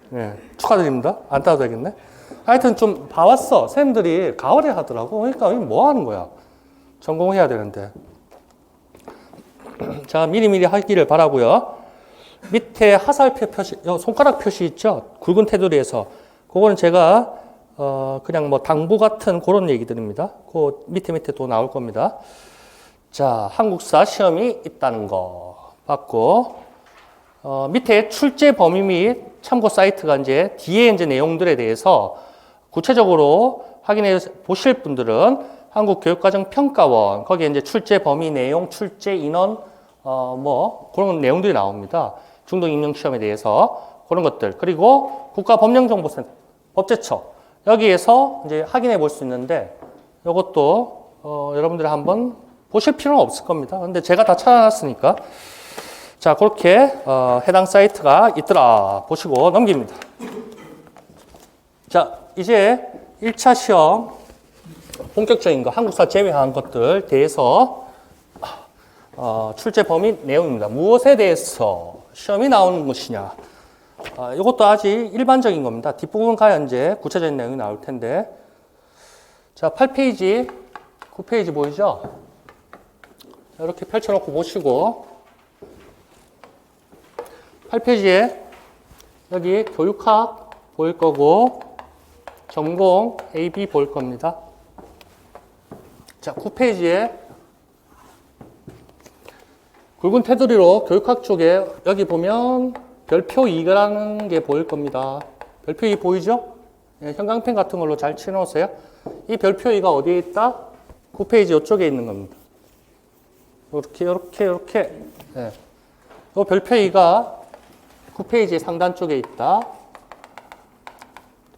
네. 축하드립니다. 안 따도 되겠네. 하여튼 좀 봐왔어. 선생님들이 가을에 하더라고. 그러니까 이게 뭐 하는 거야? 전공해야 되는데. 자, 미리미리 하기를 바라고요. 밑에 화살표 표시, 손가락 표시 있죠? 굵은 테두리에서. 그거는 제가 그냥 뭐 당부 같은 그런 얘기들입니다. 그 밑에 또 나올 겁니다. 자, 한국사 시험이 있다는 거 봤고, 밑에 출제 범위 및 참고 사이트가 이제 뒤에 이제 내용들에 대해서 구체적으로 확인해 보실 분들은 한국교육과정평가원, 거기에 이제 출제 범위 내용, 출제 인원, 뭐 그런 내용들이 나옵니다. 중등임용시험에 대해서 그런 것들. 그리고 국가법령정보센터, 법제처. 여기에서 이제 확인해 볼 수 있는데 이것도 여러분들이 한번 보실 필요는 없을 겁니다. 근데 제가 다 찾아놨으니까. 자, 그렇게 해당 사이트가 있더라 보시고 넘깁니다. 자, 이제 1차 시험 본격적인 거, 한국사 제외한 것들 대해서 출제 범위 내용입니다. 무엇에 대해서 시험이 나오는 것이냐. 이것도 아직 일반적인 겁니다. 뒷부분 가야 이제 구체적인 내용이 나올 텐데. 자, 8페이지, 9페이지 보이죠? 자, 이렇게 펼쳐놓고 보시고 8페이지에 여기 교육학 보일 거고 전공 A, B 보일 겁니다. 자, 9페이지에 굵은 테두리로 교육학 쪽에 여기 보면 별표 2라는 게 보일 겁니다. 별표 2 보이죠? 네, 형광펜 같은 걸로 잘 칠해놓으세요. 이 별표 2가 어디에 있다? 9페이지 이쪽에 있는 겁니다. 이렇게. 네. 이 별표 2가 9페이지 상단 쪽에 있다.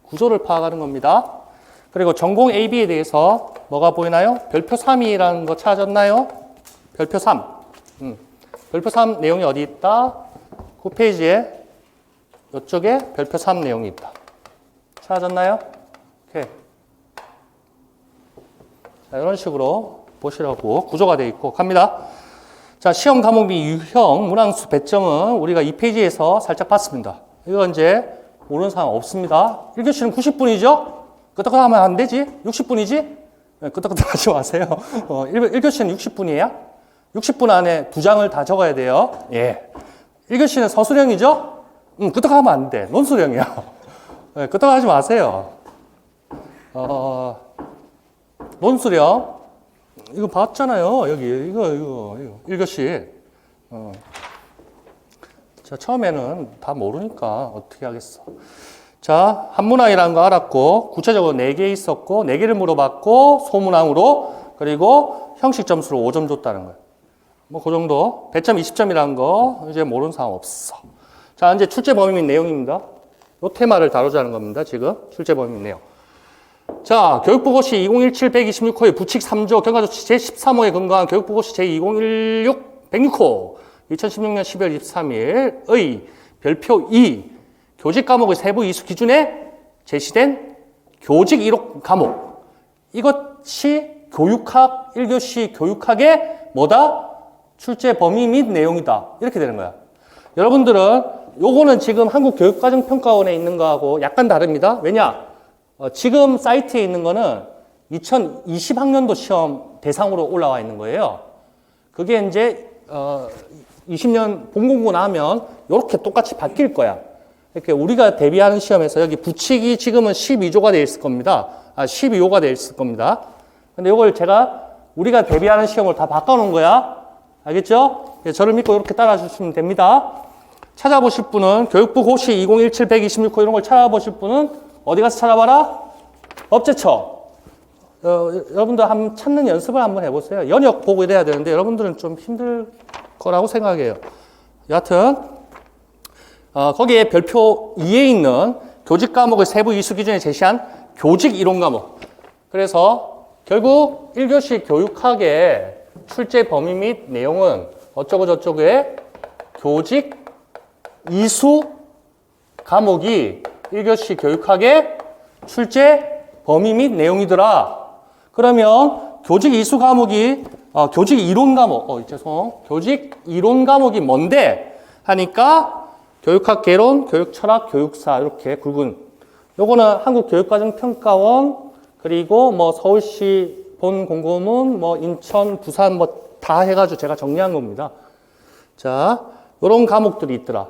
구조를 파악하는 겁니다. 그리고 전공 AB에 대해서 뭐가 보이나요? 별표 3이라는 거 찾았나요? 별표 3. 별표 3 내용이 어디 있다? 9페이지에 이쪽에 별표 3 내용이 있다. 찾았나요? 오케이. 자, 이런 식으로 보시라고 구조가 되어 있고 갑니다. 자, 시험 과목 및 유형, 문항수 배점은 우리가 2페이지에서 살짝 봤습니다. 이거 이제 모르는 사람 없습니다. 1교시는 90분이죠? 끄떡끄떡 하면 안 되지? 60분이지? 네, 끄떡끄떡 하지 마세요. 1교시는 60분이에요? 60분 안에 2장을 다 적어야 돼요. 예. 1교시는 서술형이죠? 끄떡 하면 안 돼. 논술형이야. 네, 끄떡 하지 마세요. 논술형. 이거 봤잖아요. 여기. 이거. 1교시. 자, 처음에는 다 모르니까 어떻게 하겠어. 자, 한문항이라는 거 알았고, 구체적으로 4개 있었고, 4개를 물어봤고, 소문항으로, 그리고 형식 점수로 5점 줬다는 거예요. 뭐, 그 정도. 배점 20점이라는 거, 이제 모르는 사람 없어. 자, 이제 출제 범위 및 내용입니다. 요 테마를 다루자는 겁니다. 지금. 출제 범위 및 내용. 자, 교육보고시 2017-126호의 부칙 3조 경과조치 제13호에 근거한 교육보고시 제2016-106호 2016년 12월 23일의 별표 2 교직 과목의 세부 이수 기준에 제시된 교직 1호 과목. 이것이 교육학 1교시 교육학의 뭐다? 출제 범위 및 내용이다. 이렇게 되는 거야. 여러분들은 요거는 지금 한국교육과정평가원에 있는 거하고 약간 다릅니다. 왜냐? 지금 사이트에 있는 거는 2020학년도 시험 대상으로 올라와 있는 거예요. 그게 이제 20년 본공고 나면 이렇게 똑같이 바뀔 거야. 이렇게 우리가 대비하는 시험에서 여기 부칙이 지금은 12조가 되어 있을 겁니다. 12호가 되어 있을 겁니다. 근데 이걸 제가 우리가 대비하는 시험을 다 바꿔놓은 거야. 알겠죠? 저를 믿고 이렇게 따라주시면 됩니다. 찾아보실 분은 교육부 고시 2017-126호 이런 걸 찾아보실 분은 어디 가서 찾아봐라? 법제처. 여러분들 한번 찾는 연습을 한번 해보세요. 연역 보고 이래야 되는데 여러분들은 좀 힘들 거라고 생각해요. 여하튼 거기에 별표 2에 있는 교직 과목의 세부 이수 기준에 제시한 교직 이론 과목. 그래서 결국 1교시 교육학의 출제 범위 및 내용은 어쩌고 저쩌고의 교직 이수 과목이 1교시 교육학의 출제 범위 및 내용이더라. 그러면 교직 이수 과목이 교직 이론 과목, 교직 이론 과목이 뭔데 하니까 교육학 개론, 교육 철학, 교육사 이렇게 굵은. 요거는 한국교육과정평가원 그리고 뭐 서울시 본 공고문, 뭐 인천, 부산 뭐 다 해가지고 제가 정리한 겁니다. 자, 요런 과목들이 있더라.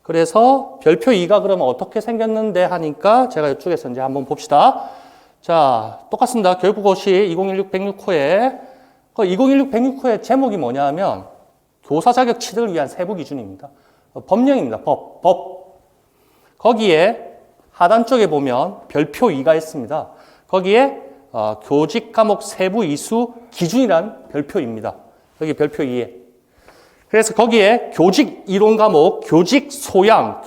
그래서 별표 2가 그러면 어떻게 생겼는데 하니까 제가 이쪽에서 이제 한번 봅시다. 자, 똑같습니다. 교육부고시 2016-106호에 2016-106호의 제목이 뭐냐 하면 교사 자격 취득을 위한 세부 기준입니다. 법령입니다. 법. 거기에 하단 쪽에 보면 별표 2가 있습니다. 거기에 교직 과목 세부 이수 기준이란 별표입니다. 여기 별표 2에. 그래서 거기에 교직 이론 과목, 교직 소양,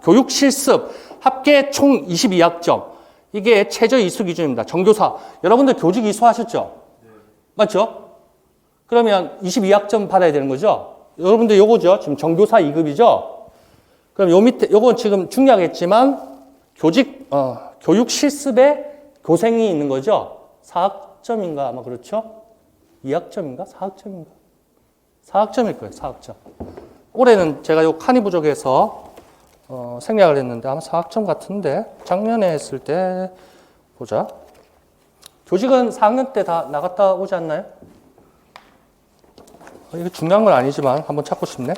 교육 실습, 합계 총 22학점. 이게 최저 이수 기준입니다. 정교사. 여러분들 교직 이수하셨죠? 네. 맞죠? 그러면 22학점 받아야 되는 거죠? 여러분들 요거죠? 지금 정교사 2급이죠? 그럼 요 밑에, 요건 지금 중요하겠지만, 교육 실습에 교생이 있는 거죠? 4학점인가? 아마 그렇죠? 2학점인가? 4학점인가? 4학점일 거예요, 4학점. 올해는 제가 요 칸이 부족해서, 생략을 했는데 아마 4학점 같은데, 작년에 했을 때, 보자. 교직은 4학년 때 다 나갔다 오지 않나요? 이게 중요한 건 아니지만 한번 찾고 싶네.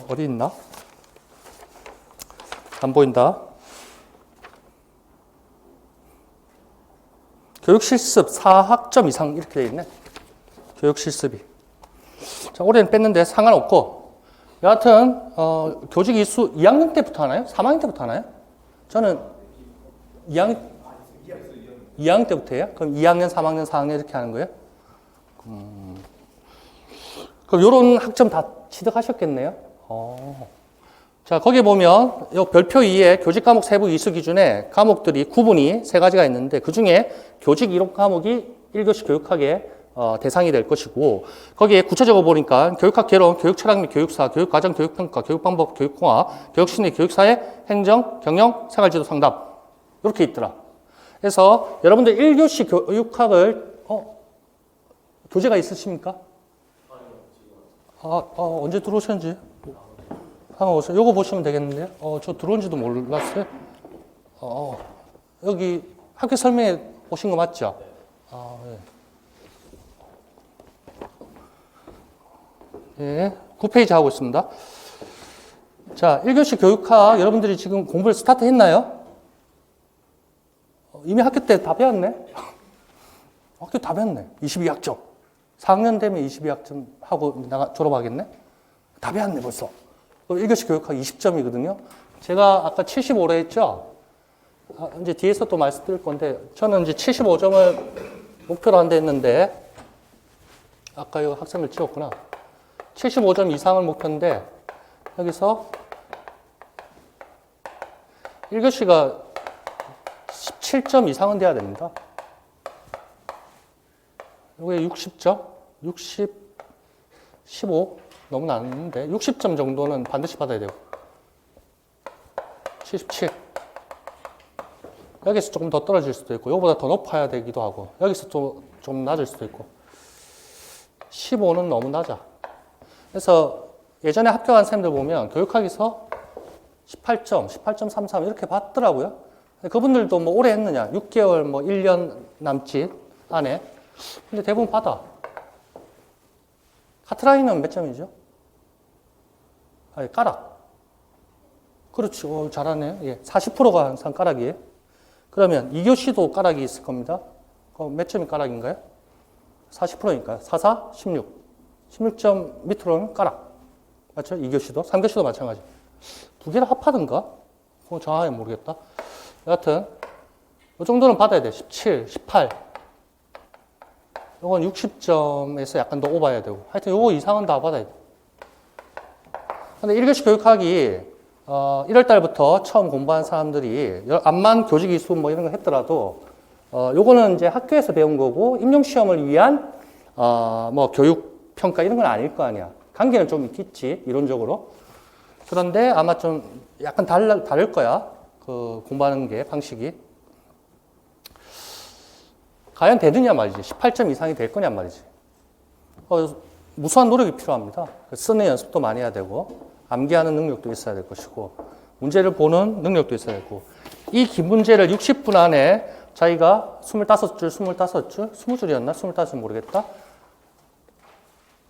어디 있나? 안 보인다. 교육 실습 4학점 이상 이렇게 돼 있네. 교육 실습이. 자, 올해는 뺐는데 상관없고. 여하튼 교직 이수 2학년 때부터 하나요? 3학년 때부터 하나요? 저는 2학년 때부터 해요? 그럼 2학년, 3학년, 4학년 이렇게 하는 거예요? 그럼 요런 학점 다 취득하셨겠네요? 자, 거기 보면 요 별표 2에 교직 과목 세부 이수 기준에 과목들이 구분이 3가지가 있는데 그 중에 교직 이론 과목이 1교시 교육학의 대상이 될 것이고 거기에 구체적으로 보니까 교육학 개론, 교육 철학 및 교육사, 교육 과정, 교육 평가, 교육 방법, 교육공학, 교육 심리, 교육 사회, 행정, 경영, 생활지도 상담 이렇게 있더라. 그래서 여러분들 1교시 교육학을 교재가 있으십니까? 언제 들어오셨는지? 요거 보시면 되겠는데요? 저 들어온지도 몰랐어요? 여기 학교 설명회 오신 거 맞죠? 네. 예, 9페이지 하고 있습니다. 자, 1교시 교육학 여러분들이 지금 공부를 스타트 했나요? 이미 학교 때 다 배웠네? 학교 다 배웠네. 22학점. 4학년 되면 22학점 하고 졸업하겠네? 다 배웠네, 벌써. 1교시 교육학 20점이거든요. 제가 아까 75로 했죠? 이제 뒤에서 또 말씀드릴 건데, 저는 이제 75점을 목표로 한다 했는데, 아까 이 학생을 찍었구나. 75점 이상을 목표인데, 여기서 1교시가 17점 이상은 돼야 됩니다. 여기 60점? 60, 15? 너무 낮는데 60점 정도는 반드시 받아야 되고 77 여기서 조금 더 떨어질 수도 있고 이거보다 더 높아야 되기도 하고 여기서 좀 낮을 수도 있고 15는 너무 낮아. 그래서 예전에 합격한 쌤들 보면 교육학에서 18점, 18.33 이렇게 받더라고요. 그분들도 뭐 오래 했느냐 6개월 뭐 1년 남짓 안에 근데 대부분 받아. 카트라인은 몇 점이죠? 까락. 그렇죠. 잘하네요. 예, 40%가 항상 까락이에요. 그러면 2교시도 까락이 있을 겁니다. 몇 점이 까락인가요? 40%니까. 44, 16. 16점 밑으로는 까락. 맞죠? 2교시도. 3교시도 마찬가지. 두 개를 합하든가? 그건 정확하게 모르겠다. 여하튼, 이 정도는 받아야 돼. 17, 18. 요건 60점에서 약간 더 오버해야 되고. 하여튼 요거 이상은 다 받아야 돼. 근데 1교시 교육학이 1월 달부터 처음 공부한 사람들이 암만 교직 이수 뭐 이런 거 했더라도 요거는 이제 학교에서 배운 거고 임용 시험을 위한 뭐 교육 평가 이런 건 아닐 거 아니야. 관계는 좀 있겠지 이론적으로. 그런데 아마 좀 약간 다를 거야. 그 공부하는 게 방식이. 과연 되느냐 말이지. 18점 이상이 될 거냐 말이지. 무수한 노력이 필요합니다. 쓰는 연습도 많이 해야 되고 암기하는 능력도 있어야 될 것이고 문제를 보는 능력도 있어야 되고 이 긴 문제를 60분 안에 자기가 25줄, 20줄이었나? 25줄 모르겠다.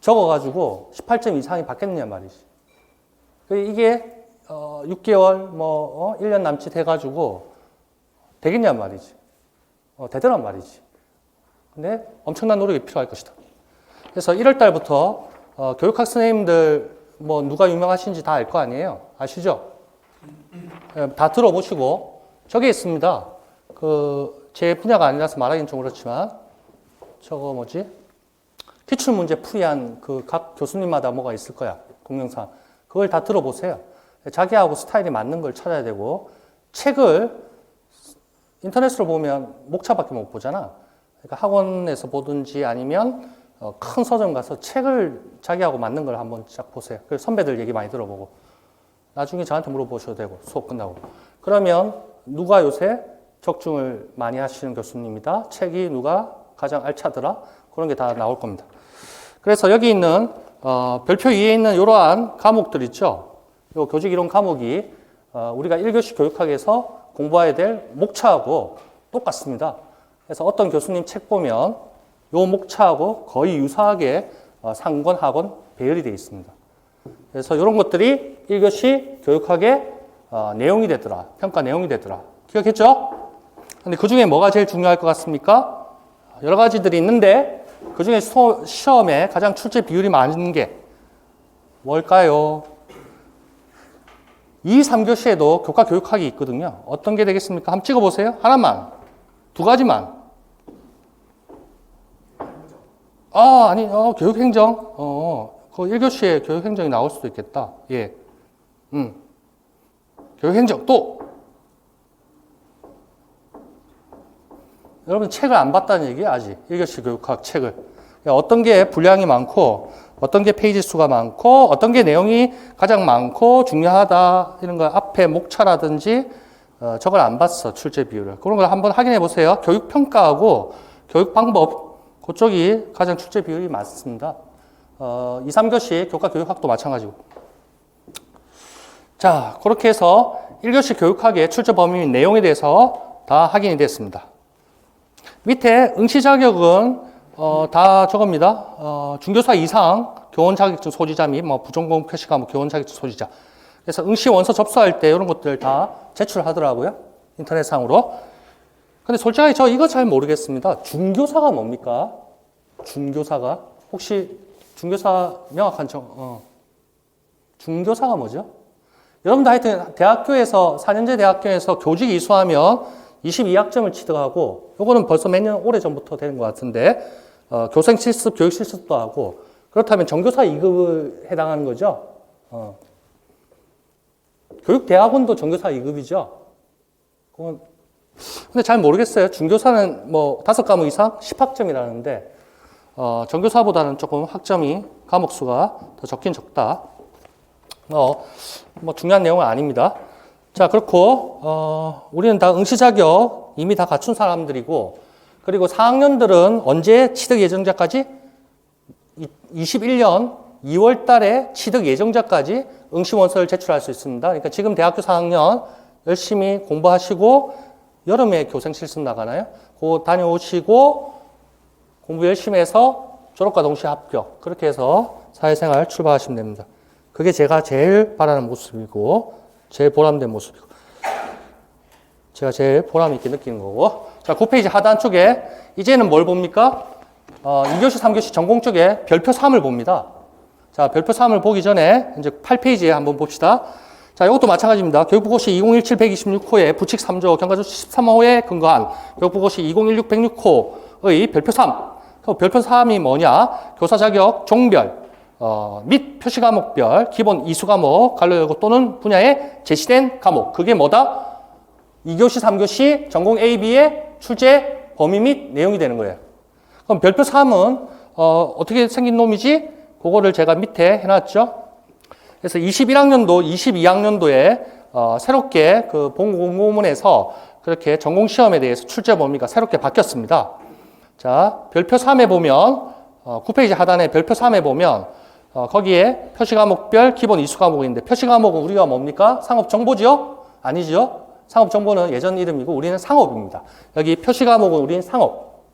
적어가지고 18점 이상이 받겠느냐 말이지. 이게 6개월, 1년 남짓 해가지고 되겠냐 말이지. 되더란 말이지. 근데 엄청난 노력이 필요할 것이다. 그래서 1월 달부터 교육학 선생님들 누가 유명하신지 다 알 거 아니에요? 아시죠? 다 들어보시고 저기 있습니다. 제 분야가 아니라서 말하기는 좀 그렇지만 저거 뭐지? 기출 문제 풀이한 각 교수님마다 뭐가 있을 거야. 동영상. 그걸 다 들어보세요. 자기하고 스타일이 맞는 걸 찾아야 되고 책을 인터넷으로 보면 목차밖에 못 보잖아. 그러니까 학원에서 보든지 아니면 큰 서점 가서 책을 자기하고 맞는 걸 한번 쫙 보세요. 그래서 선배들 얘기 많이 들어보고 나중에 저한테 물어보셔도 되고 수업 끝나고. 그러면 누가 요새 적중을 많이 하시는 교수님이다. 책이 누가 가장 알차더라. 그런 게 다 나올 겁니다. 그래서 여기 있는 별표 위에 있는 이러한 과목들 있죠. 요 교직 이론 과목이 우리가 1교시 교육학에서 공부해야 될 목차하고 똑같습니다. 그래서 어떤 교수님 책 보면 요 목차하고 거의 유사하게 상권, 하권 배열이 되어 있습니다. 그래서 이런 것들이 1교시 교육학의 내용이 되더라. 평가 내용이 되더라. 기억했죠? 근데 그 중에 뭐가 제일 중요할 것 같습니까? 여러 가지들이 있는데 그 중에 시험에 가장 출제 비율이 많은 게 뭘까요? 2, 3교시에도 교과 교육학이 있거든요. 어떤 게 되겠습니까? 한번 찍어보세요. 하나만. 두 가지만. 아니, 교육행정. 그 1교시에 교육행정이 나올 수도 있겠다. 예. 교육행정. 또. 여러분 책을 안 봤다는 얘기예요, 아직. 1교시 교육학 책을. 어떤 게 분량이 많고, 어떤 게 페이지 수가 많고, 어떤 게 내용이 가장 많고, 중요하다. 이런 거 앞에 목차라든지, 저걸 안 봤어, 출제 비율을. 그런 걸 한번 확인해 보세요. 교육평가하고 교육방법, 그쪽이 가장 출제 비율이 많습니다. 2, 3교시 교과 교육학도 마찬가지고. 자, 그렇게 해서 1교시 교육학의 출제 범위 내용에 대해서 다 확인이 됐습니다. 밑에 응시 자격은 다 저겁니다. 중교사 이상 교원 자격증 소지자 및 부전공 표시 과목 교원 자격증 소지자. 그래서 응시 원서 접수할 때 이런 것들 다 제출하더라고요. 인터넷상으로. 근데 솔직하게 저 이거 잘 모르겠습니다. 중교사가 뭡니까? 중교사가? 혹시 중교사 명확한 중교사가 뭐죠? 여러분들 하여튼 대학교에서 4년제 대학교에서 교직 이수하면 22학점을 취득하고 요거는 벌써 몇 년 오래전부터 되는 것 같은데 교생 실습, 교육 실습도 하고 그렇다면 정교사 2급을 해당하는 거죠. 교육대학원도 정교사 2급이죠. 그건 근데 잘 모르겠어요. 중교사는 5과목 이상 10학점이라는데 정교사보다는 조금 학점이 과목 수가 더 적긴 적다. 중요한 내용은 아닙니다. 자, 그렇고 우리는 다 응시 자격 이미 다 갖춘 사람들이고 그리고 4학년들은 언제 취득 예정자까지? 21년 2월 달에 취득 예정자까지 응시 원서를 제출할 수 있습니다. 그러니까 지금 대학교 4학년 열심히 공부하시고 여름에 교생 실습 나가나요? 그거 다녀오시고 공부 열심히 해서 졸업과 동시에 합격. 그렇게 해서 사회생활 출발하시면 됩니다. 그게 제가 제일 바라는 모습이고 제일 보람된 모습이고 제가 제일 보람 있게 느끼는 거고. 자, 9페이지 하단 쪽에 이제는 뭘 봅니까? 2교시, 3교시 전공 쪽에 별표 3을 봅니다. 자, 별표 3을 보기 전에 이제 8페이지에 한번 봅시다. 자, 이것도 마찬가지입니다. 교육부고시 2017-126호의 부칙 3조 경과조 13호에 근거한 교육부고시 2016-106호의 별표 3. 별표 3이 뭐냐? 교사 자격 종별 및 표시 과목별 기본 이수 과목 관련 열고 또는 분야에 제시된 과목. 그게 뭐다? 2교시, 3교시 전공 A, B의 출제 범위 및 내용이 되는 거예요. 그럼 별표 3은 어떻게 생긴 놈이지? 그거를 제가 밑에 해놨죠. 그래서 21학년도, 22학년도에 새롭게 그 본공고문에서 그렇게 전공시험에 대해서 출제 범위가 새롭게 바뀌었습니다. 자, 별표 3에 보면 9페이지 하단에 별표 3에 보면 거기에 표시과목별 기본 이수 과목인데 표시과목은 우리가 뭡니까? 상업정보지요? 아니죠? 상업정보는 예전 이름이고 우리는 상업입니다. 여기 표시과목은 우리는 상업.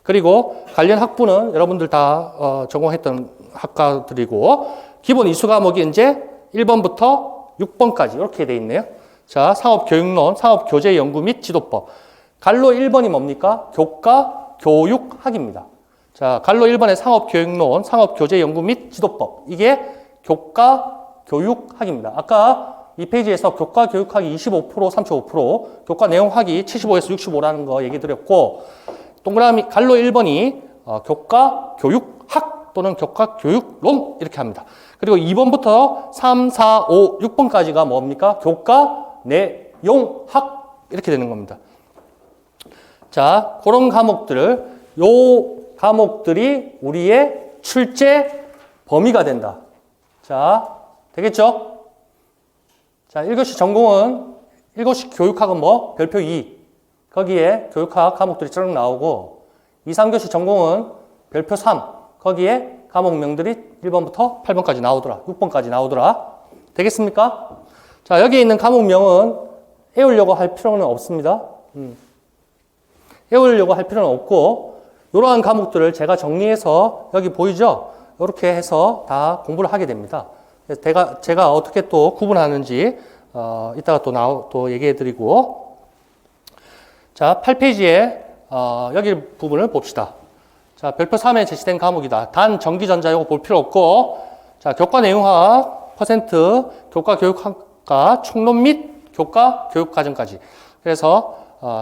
그리고 관련 학부는 여러분들 다 전공했던 학과들이고, 기본 이수 과목이 이제 1번부터 6번까지 이렇게 돼 있네요. 자, 상업교육론, 상업교재연구 및 지도법. 갈로 1번이 뭡니까? 교과, 교육, 학입니다. 자, 갈로 1번의 상업교육론, 상업교재연구 및 지도법. 이게 교과, 교육, 학입니다. 아까 이 페이지에서 교과, 교육, 학이 25%, 35%, 교과 내용 학이 75에서 65라는 거 얘기 드렸고, 동그라미 갈로 1번이 교과, 교육, 학 또는 교과, 교육론 이렇게 합니다. 그리고 2번부터 3, 4, 5, 6번까지가 뭡니까? 교과, 내용, 학 이렇게 되는 겁니다. 자, 그런 과목들을 요 과목들이 우리의 출제 범위가 된다. 자, 되겠죠? 자, 1교시 전공은 1교시 교육학은 뭐? 별표 2. 거기에 교육학 과목들이 쭉 나오고 2, 3교시 전공은 별표 3. 거기에 과목명들이 1번부터 8번까지 나오더라. 6번까지 나오더라. 되겠습니까? 자, 여기에 있는 과목명은 외우려고 할 필요는 없습니다. 외우려고 할 필요는 없고 이러한 과목들을 제가 정리해서 여기 보이죠? 이렇게 해서 다 공부를 하게 됩니다. 그래서 제가 어떻게 또 구분하는지 이따가 또 얘기해 드리고, 자, 8페이지에 여기 부분을 봅시다. 자, 별표 3에 제시된 과목이다. 단 전기전자 이거 볼 필요 없고, 자, 교과 내용학 퍼센트, 교과 교육학과 총론 및 교과 교육과정까지. 그래서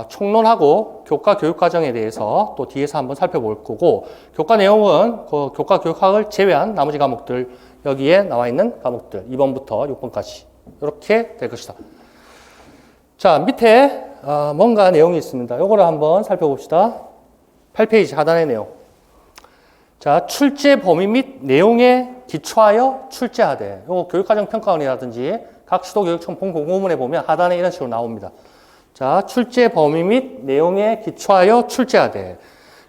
총론하고 교과 교육과정에 대해서 또 뒤에서 한번 살펴볼 거고, 교과 내용은 그 교과 교육학을 제외한 나머지 과목들, 여기에 나와 있는 과목들 2번부터 6번까지 이렇게 될 것이다. 자, 밑에 뭔가 내용이 있습니다. 요거를 한번 살펴봅시다. 8페이지 하단의 내용. 자, 출제 범위 및 내용에 기초하여 출제하되. 요거 교육과정 평가원이라든지 각 시도교육청 본공고문에 보면 하단에 이런 식으로 나옵니다. 자, 출제 범위 및 내용에 기초하여 출제하되.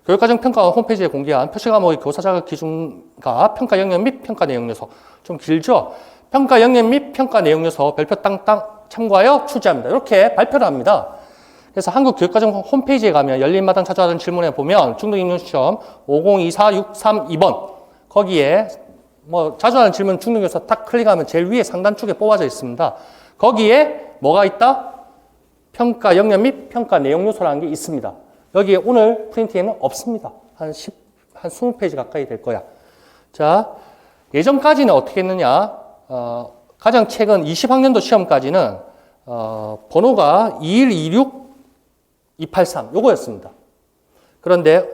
교육과정 평가원 홈페이지에 공개한 표시 과목의 교사 자격 기준과 평가 영역 및 평가 내용 요소. 좀 길죠? 평가 영역 및 평가 내용 요소 별표 땅땅 참고하여 출제합니다. 이렇게 발표를 합니다. 그래서 한국교육과정 홈페이지에 가면 열린마당 자주 하는 질문에 보면 중등임용시험 5024632번 거기에 뭐 자주 하는 질문 중등교사 딱 클릭하면 제일 위에 상단 쪽에 뽑아져 있습니다. 거기에 뭐가 있다? 평가 영역 및 평가 내용 요소라는 게 있습니다. 여기에 오늘 프린트에는 없습니다. 한 20페이지 가까이 될 거야. 자, 예전까지는 어떻게 했느냐? 가장 최근 20학년도 시험까지는 번호가 2126 283 요거였습니다. 그런데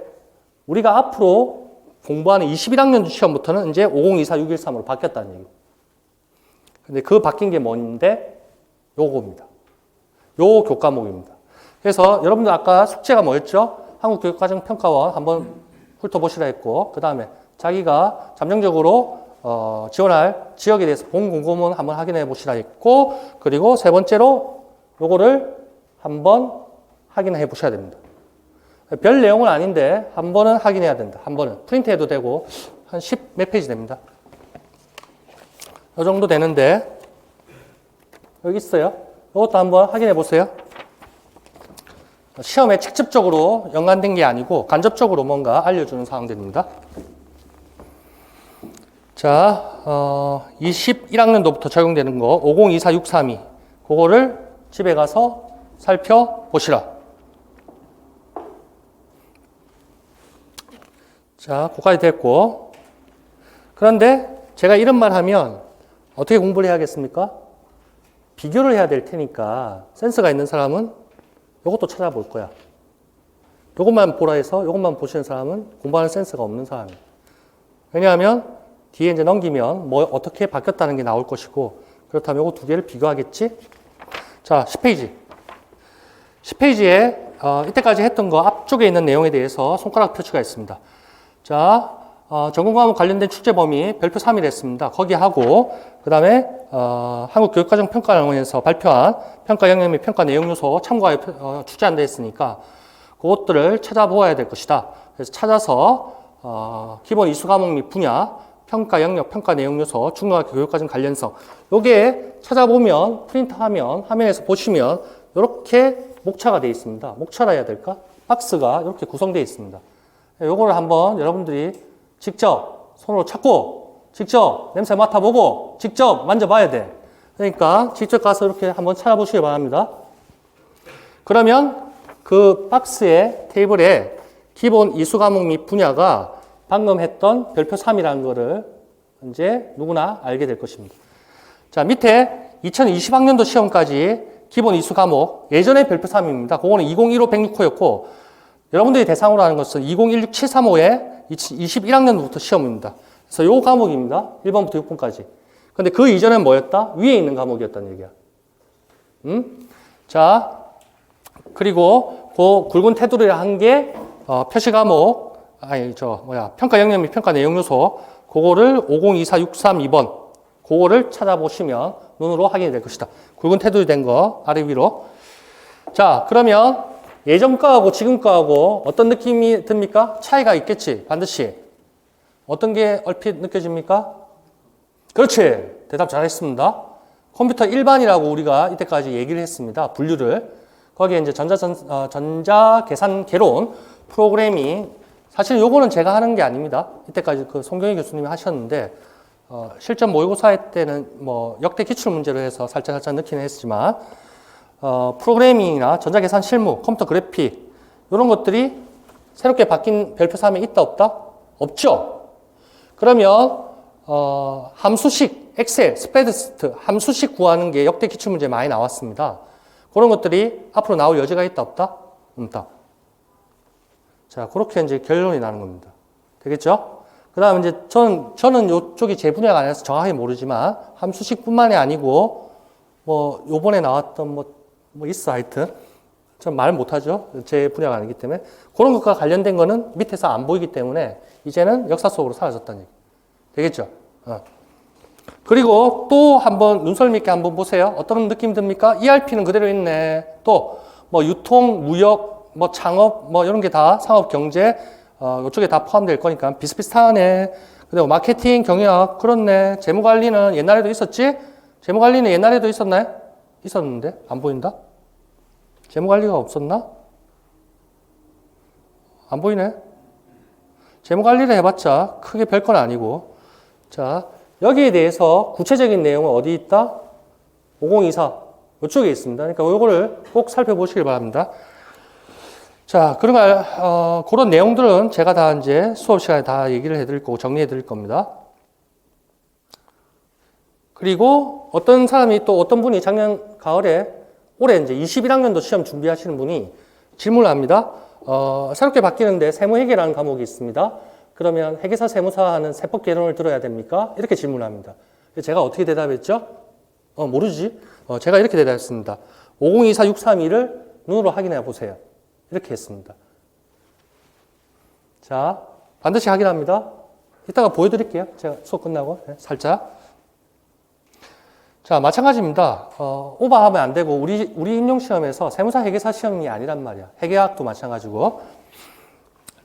우리가 앞으로 공부하는 21학년 시험부터는 이제 5024613으로 바뀌었다는 얘기고. 근데 그 바뀐 게 뭔데? 요겁니다. 요 교과목입니다. 그래서 여러분들 아까 숙제가 뭐였죠? 한국교육과정평가원 한번 훑어보시라 했고, 그 다음에 자기가 잠정적으로 지원할 지역에 대해서 본공고문 한번 확인해 보시라 했고, 그리고 세 번째로 요거를 한번 확인해 보셔야 됩니다. 별 내용은 아닌데 한 번은 확인해야 된다. 한 번은 프린트해도 되고 한 10 몇 페이지 됩니다. 이 정도 되는데 여기 있어요. 이것도 한번 확인해 보세요. 시험에 직접적으로 연관된 게 아니고 간접적으로 뭔가 알려주는 사항들입니다. 자, 21학년도부터 적용되는 거 5024-632 그거를 집에 가서 살펴보시라. 자, 그거까지 됐고, 그런데 제가 이런 말 하면 어떻게 공부를 해야겠습니까? 비교를 해야 될 테니까 센스가 있는 사람은 이것도 찾아볼 거야. 이것만 보라 해서 이것만 보시는 사람은 공부하는 센스가 없는 사람이에요. 왜냐하면 뒤에 이제 넘기면 뭐 어떻게 바뀌었다는 게 나올 것이고, 그렇다면 이거 두 개를 비교하겠지? 자, 10페이지. 10페이지에 이때까지 했던 거 앞쪽에 있는 내용에 대해서 손가락 표시가 있습니다. 자, 전공과목 관련된 출제 범위 별표 3일 했습니다. 거기 하고, 그 다음에 한국교육과정평가원에서 발표한 평가 영역 및 평가 내용 요소 참고하여 출제한다 했으니까 그것들을 찾아보아야 될 것이다. 그래서 찾아서 기본 이수 과목 및 분야, 평가 영역, 평가 내용 요소, 중고등학교 교육과정 관련성 요게 찾아보면 프린트하면 화면에서 보시면 이렇게 목차가 되어 있습니다. 목차라 해야 될까? 박스가 이렇게 구성되어 있습니다. 요거를 한번 여러분들이 직접 손으로 찾고 직접 냄새 맡아보고 직접 만져봐야 돼. 그러니까 직접 가서 이렇게 한번 찾아보시기 바랍니다. 그러면 그 박스의 테이블에 기본 이수 과목 및 분야가 방금 했던 별표 3이라는 거를 이제 누구나 알게 될 것입니다. 자, 밑에 2020학년도 시험까지 기본 이수 과목, 예전에 별표 3입니다. 그거는 2015 106호였고, 여러분들이 대상으로 하는 것은 2016-735의 21학년부터 시험입니다. 그래서 요 과목입니다. 1번부터 6번까지. 근데 그 이전엔 뭐였다? 위에 있는 과목이었다는 얘기야. 자, 그리고 그 굵은 테두리를 한 게 표시 과목, 평가 영역 및 평가 내용 요소, 그거를 5024632번, 그거를 찾아보시면 눈으로 확인이 될 것이다. 굵은 테두리 된 거 아래 위로. 자, 그러면 예전 거하고 지금 거하고 어떤 느낌이 듭니까? 차이가 있겠지, 반드시. 어떤 게 얼핏 느껴집니까? 그렇지. 대답 잘했습니다. 컴퓨터 일반이라고 우리가 이때까지 얘기를 했습니다. 분류를. 거기에 이제 전자 계산 개론 프로그래밍. 사실 요거는 제가 하는 게 아닙니다. 이때까지 그 송경희 교수님이 하셨는데, 실전 모의고사 할 때는 뭐 역대 기출 문제로 해서 살짝 넣기는 했지만, 프로그래밍이나 전자 계산 실무, 컴퓨터 그래픽, 이런 것들이 새롭게 바뀐 별표 3에 있다, 없다? 없죠? 그러면, 함수식, 엑셀, 스프레드시트, 함수식 구하는 게 역대 기출 문제에 많이 나왔습니다. 그런 것들이 앞으로 나올 여지가 있다, 없다? 없다. 자, 그렇게 이제 결론이 나는 겁니다. 되겠죠? 그 다음에 이제 저는 이쪽이 제 분야가 아니라서 정확히 모르지만, 함수식뿐만이 아니고, 뭐, 요번에 나왔던 뭐 있어, 하여튼. 전 말 못하죠. 제 분야가 아니기 때문에. 그런 것과 관련된 거는 밑에서 안 보이기 때문에, 이제는 역사 속으로 사라졌다는 얘기. 되겠죠? 그리고 또 한번 눈썰미 있게 한번 보세요. 어떤 느낌 듭니까? ERP는 그대로 있네. 또, 뭐, 유통, 무역, 뭐, 창업, 뭐, 이런 게 다 상업, 경제, 이쪽에 다 포함될 거니까 비슷비슷하네. 그리고 마케팅, 경영, 그렇네. 재무관리는 옛날에도 있었지? 재무관리는 옛날에도 있었나요? 있었는데? 안 보인다? 재무관리가 없었나? 안 보이네? 재무관리를 해봤자 크게 별건 아니고. 자, 여기에 대해서 구체적인 내용은 어디 있다? 5024. 이쪽에 있습니다. 그러니까 이거를 꼭 살펴보시길 바랍니다. 자, 그런 내용들은 제가 다 이제 수업 시간에 다 얘기를 해드릴 거고 정리해 드릴 겁니다. 그리고 어떤 사람이 또 어떤 분이 작년 가을에 올해 이제 21학년도 시험 준비하시는 분이 질문을 합니다. 새롭게 바뀌는데 세무회계라는 과목이 있습니다. 그러면 회계사 세무사하는 세법 개론을 들어야 됩니까? 이렇게 질문을 합니다. 제가 어떻게 대답했죠? 모르지. 제가 이렇게 대답했습니다. 5024632를 눈으로 확인해 보세요. 이렇게 했습니다. 자, 반드시 확인합니다. 이따가 보여드릴게요. 제가 수업 끝나고 살짝. 자, 마찬가지입니다. 오버하면 안 되고 우리 임용 시험에서 세무사 회계사 시험이 아니란 말이야. 회계학도 마찬가지고.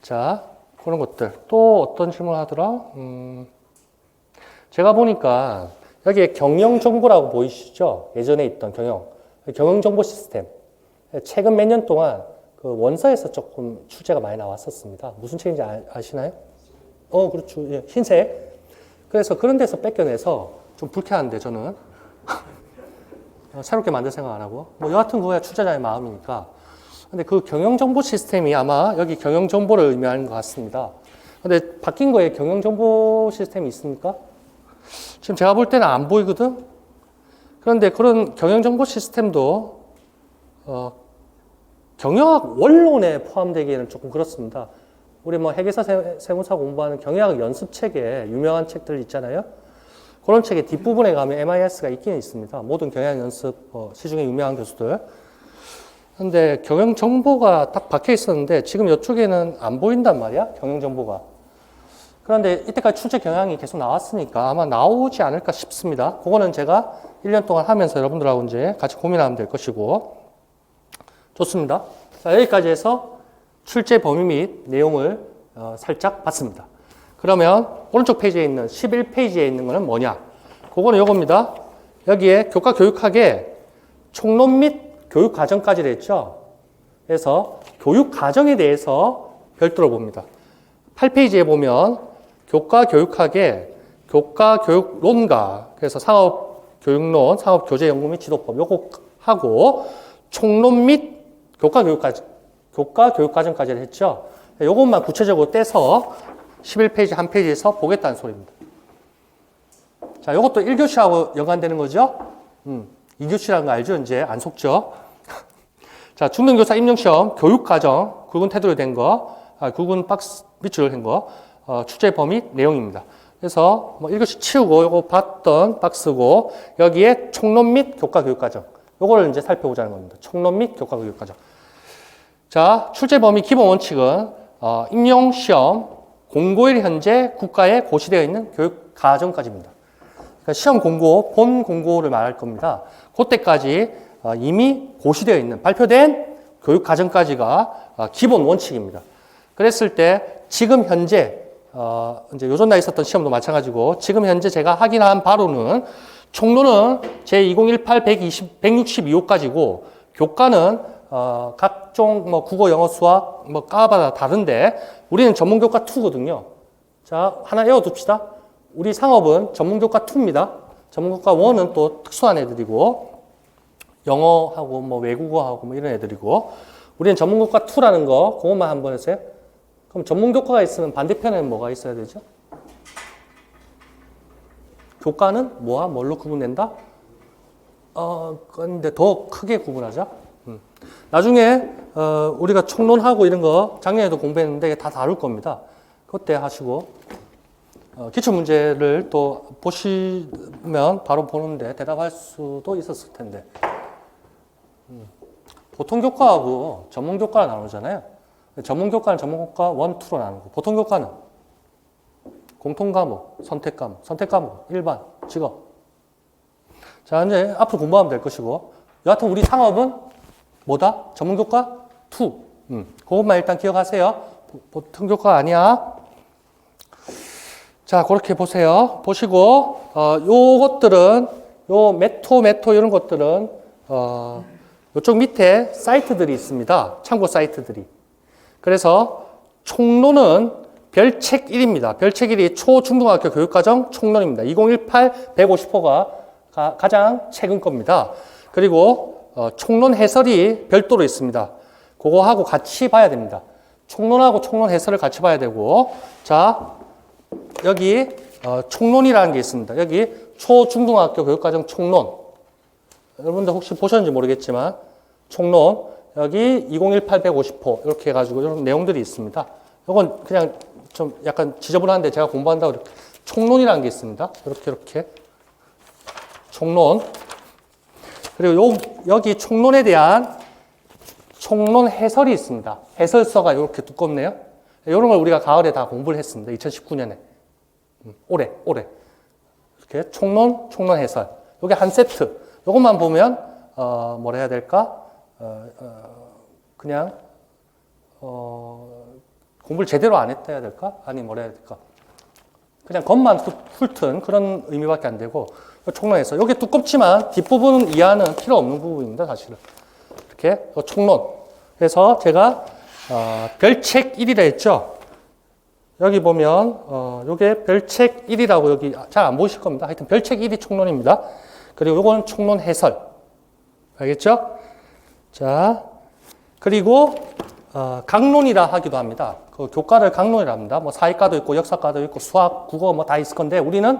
자, 그런 것들. 또 어떤 질문을 하더라? 제가 보니까 여기에 경영정보라고 보이시죠? 예전에 있던 경영정보 시스템. 최근 몇 년 동안 그 원서에서 조금 출제가 많이 나왔었습니다. 무슨 책인지 아시나요? 그렇죠. 예, 흰색. 그래서 그런 데서 뺏겨내서 좀 불쾌한데, 저는. 새롭게 만들 생각 안 하고. 뭐, 여하튼 그거야 출제자의 마음이니까. 근데 그 경영정보 시스템이 아마 여기 경영정보를 의미하는 것 같습니다. 근데 바뀐 거에 경영정보 시스템이 있습니까? 지금 제가 볼 때는 안 보이거든? 그런데 그런 경영정보 시스템도, 경영학 원론에 포함되기에는 조금 그렇습니다. 우리 뭐 회계사 세무사 공부하는 경영학 연습책에 유명한 책들 있잖아요. 그런 책의 뒷부분에 가면 MIS가 있긴 있습니다. 모든 경영 연습 시중에 유명한 교수들. 근데 경영 정보가 딱 박혀 있었는데 지금 이쪽에는 안 보인단 말이야. 경영 정보가. 그런데 이때까지 출제 경향이 계속 나왔으니까 아마 나오지 않을까 싶습니다. 그거는 제가 1년 동안 하면서 여러분들하고 이제 같이 고민하면 될 것이고. 좋습니다. 자, 여기까지 해서 출제 범위 및 내용을 살짝 봤습니다. 그러면 오른쪽 페이지에 있는 11페이지에 있는 거는 뭐냐? 그거는 요겁니다. 여기에 교과 교육학에 총론 및 교육 과정까지 했죠. 그래서 교육 과정에 대해서 별도로 봅니다. 8페이지에 보면 교과 교육학에 교과 교육론가, 그래서 상업 교육론, 상업 교재 연구 및 지도법 요거 하고 총론 및 교과 교육과정까지를 했죠. 요것만 구체적으로 떼서 11페이지 한 페이지에서 보겠다는 소리입니다. 자, 요것도 1교시하고 연관되는 거죠. 2교시라는 거 알죠? 이제 안 속죠? 자, 중등교사 임용시험 교육과정 굵은 테두리로 된 거, 굵은 박스 밑줄을 한 거, 출제 범위 내용입니다. 그래서 뭐 1교시 치우고 요거 봤던 박스고 여기에 총론 및 교과 교육과정 요거를 이제 살펴보자는 겁니다. 총론 및 교과 교육과정. 자, 출제 범위 기본 원칙은 임용시험 공고일 현재 국가에 고시되어 있는 교육과정까지입니다. 그러니까 시험 공고, 본 공고를 말할 겁니다. 그때까지 이미 고시되어 있는 발표된 교육과정까지가 기본 원칙입니다. 그랬을 때 지금 현재 이제 요전날 있었던 시험도 마찬가지고 지금 현재 제가 확인한 바로는 총론은 제2018 162호까지고 교과는 각종 뭐 국어, 영어, 수학 뭐 과마다 다른데 우리는 전문교과 2거든요. 자, 하나 외워둡시다. 우리 상업은 전문교과 2입니다. 전문교과 1은 또 특수한 애들이고 영어하고 뭐 외국어하고 뭐 이런 애들이고 우리는 전문교과 2라는 거 그것만 한번 해주세요. 그럼 전문교과가 있으면 반대편에는 뭐가 있어야 되죠? 교과는 뭐와 뭘로 구분된다? 근데 더 크게 구분하자. 나중에 우리가 총론하고 이런 거 작년에도 공부했는데 다 다룰 겁니다. 그때 하시고 기출문제를 또 보시면 바로 보는데 대답할 수도 있었을 텐데 보통교과하고 전문교과가 나누잖아요. 전문교과는 전문교과 1, 2로 나누고 보통교과는 공통과목, 선택과목, 일반, 직업. 자, 이제 앞으로 공부하면 될 것이고 여하튼 우리 상업은 뭐다? 전문교과 2. 그것만 일단 기억하세요. 보통교과가 아니야. 자, 그렇게 보세요. 보시고 요것들은 요 메토 이런 것들은 요쪽 밑에 사이트들이 있습니다. 참고 사이트들이. 그래서 총론은 별책 1입니다. 별책 1이 초중등학교 교육과정 총론입니다. 2018 150호가 가장 최근 겁니다. 그리고 총론 해설이 별도로 있습니다. 그거하고 같이 봐야 됩니다. 총론하고 총론 해설을 같이 봐야 되고 자, 여기 총론이라는 게 있습니다. 여기 초중등학교 교육과정 총론. 여러분들 혹시 보셨는지 모르겠지만 총론 여기 2018 150호 이렇게 해가지고 이런 내용들이 있습니다. 이건 그냥 좀 약간 지저분한데 제가 공부한다고 이렇게 총론이라는 게 있습니다. 이렇게 총론. 그리고 여기 총론에 대한 총론 해설이 있습니다. 해설서가 이렇게 두껍네요. 이런 걸 우리가 가을에 다 공부를 했습니다. 2019년에. 올해. 이렇게 총론 해설. 요게 한 세트. 요것만 보면, 뭐라 해야 될까? 그냥, 공부를 제대로 안 했다 해야 될까? 아니, 뭐라 해야 될까? 그냥 겉만 훑은 그런 의미밖에 안 되고, 총론 해설. 요게 두껍지만 뒷부분 이해는 필요 없는 부분입니다, 사실은. 이렇게, 총론. 그래서 제가, 별책 1이라 했죠? 여기 보면 요게 별책 1이라고 여기 잘 안 보이실 겁니다. 하여튼 별책 1이 총론입니다. 그리고 요거는 총론 해설. 알겠죠? 자, 그리고 강론이라 하기도 합니다. 그 교과를 강론이라 합니다. 뭐 사회과도 있고 역사과도 있고 수학, 국어 뭐 다 있을 건데 우리는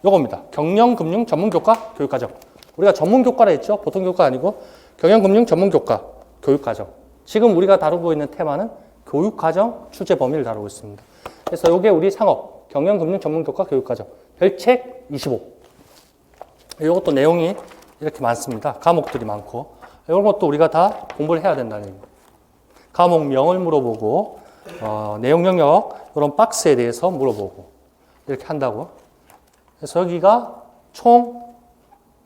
요겁니다. 경영금융 전문교과 교육과정. 우리가 전문교과라 했죠? 보통교과 아니고 경영금융 전문교과 교육과정. 지금 우리가 다루고 있는 테마는 교육과정 출제 범위를 다루고 있습니다. 그래서 이게 우리 상업, 경영금융 전문교과 교육과정, 별책 25. 이것도 내용이 이렇게 많습니다. 과목들이 많고. 이런 것도 우리가 다 공부를 해야 된다는 얘기입니다. 과목명을 물어보고, 내용 영역, 이런 박스에 대해서 물어보고, 이렇게 한다고. 그래서 여기가 총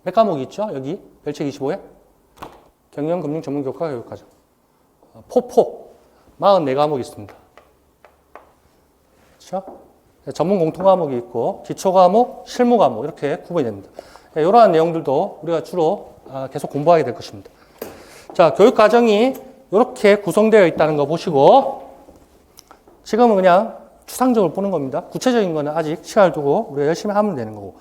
몇 과목이 있죠? 여기, 별책 25에? 경영금융 전문교과 교육과정. 포. 44과목이 있습니다. 그렇죠? 전문 공통 과목이 있고 기초 과목, 실무 과목 이렇게 구분이 됩니다. 이러한 내용들도 우리가 주로 계속 공부하게 될 것입니다. 자, 교육 과정이 이렇게 구성되어 있다는 거 보시고 지금은 그냥 추상적으로 보는 겁니다. 구체적인 거는 아직 시간을 두고 우리가 열심히 하면 되는 거고.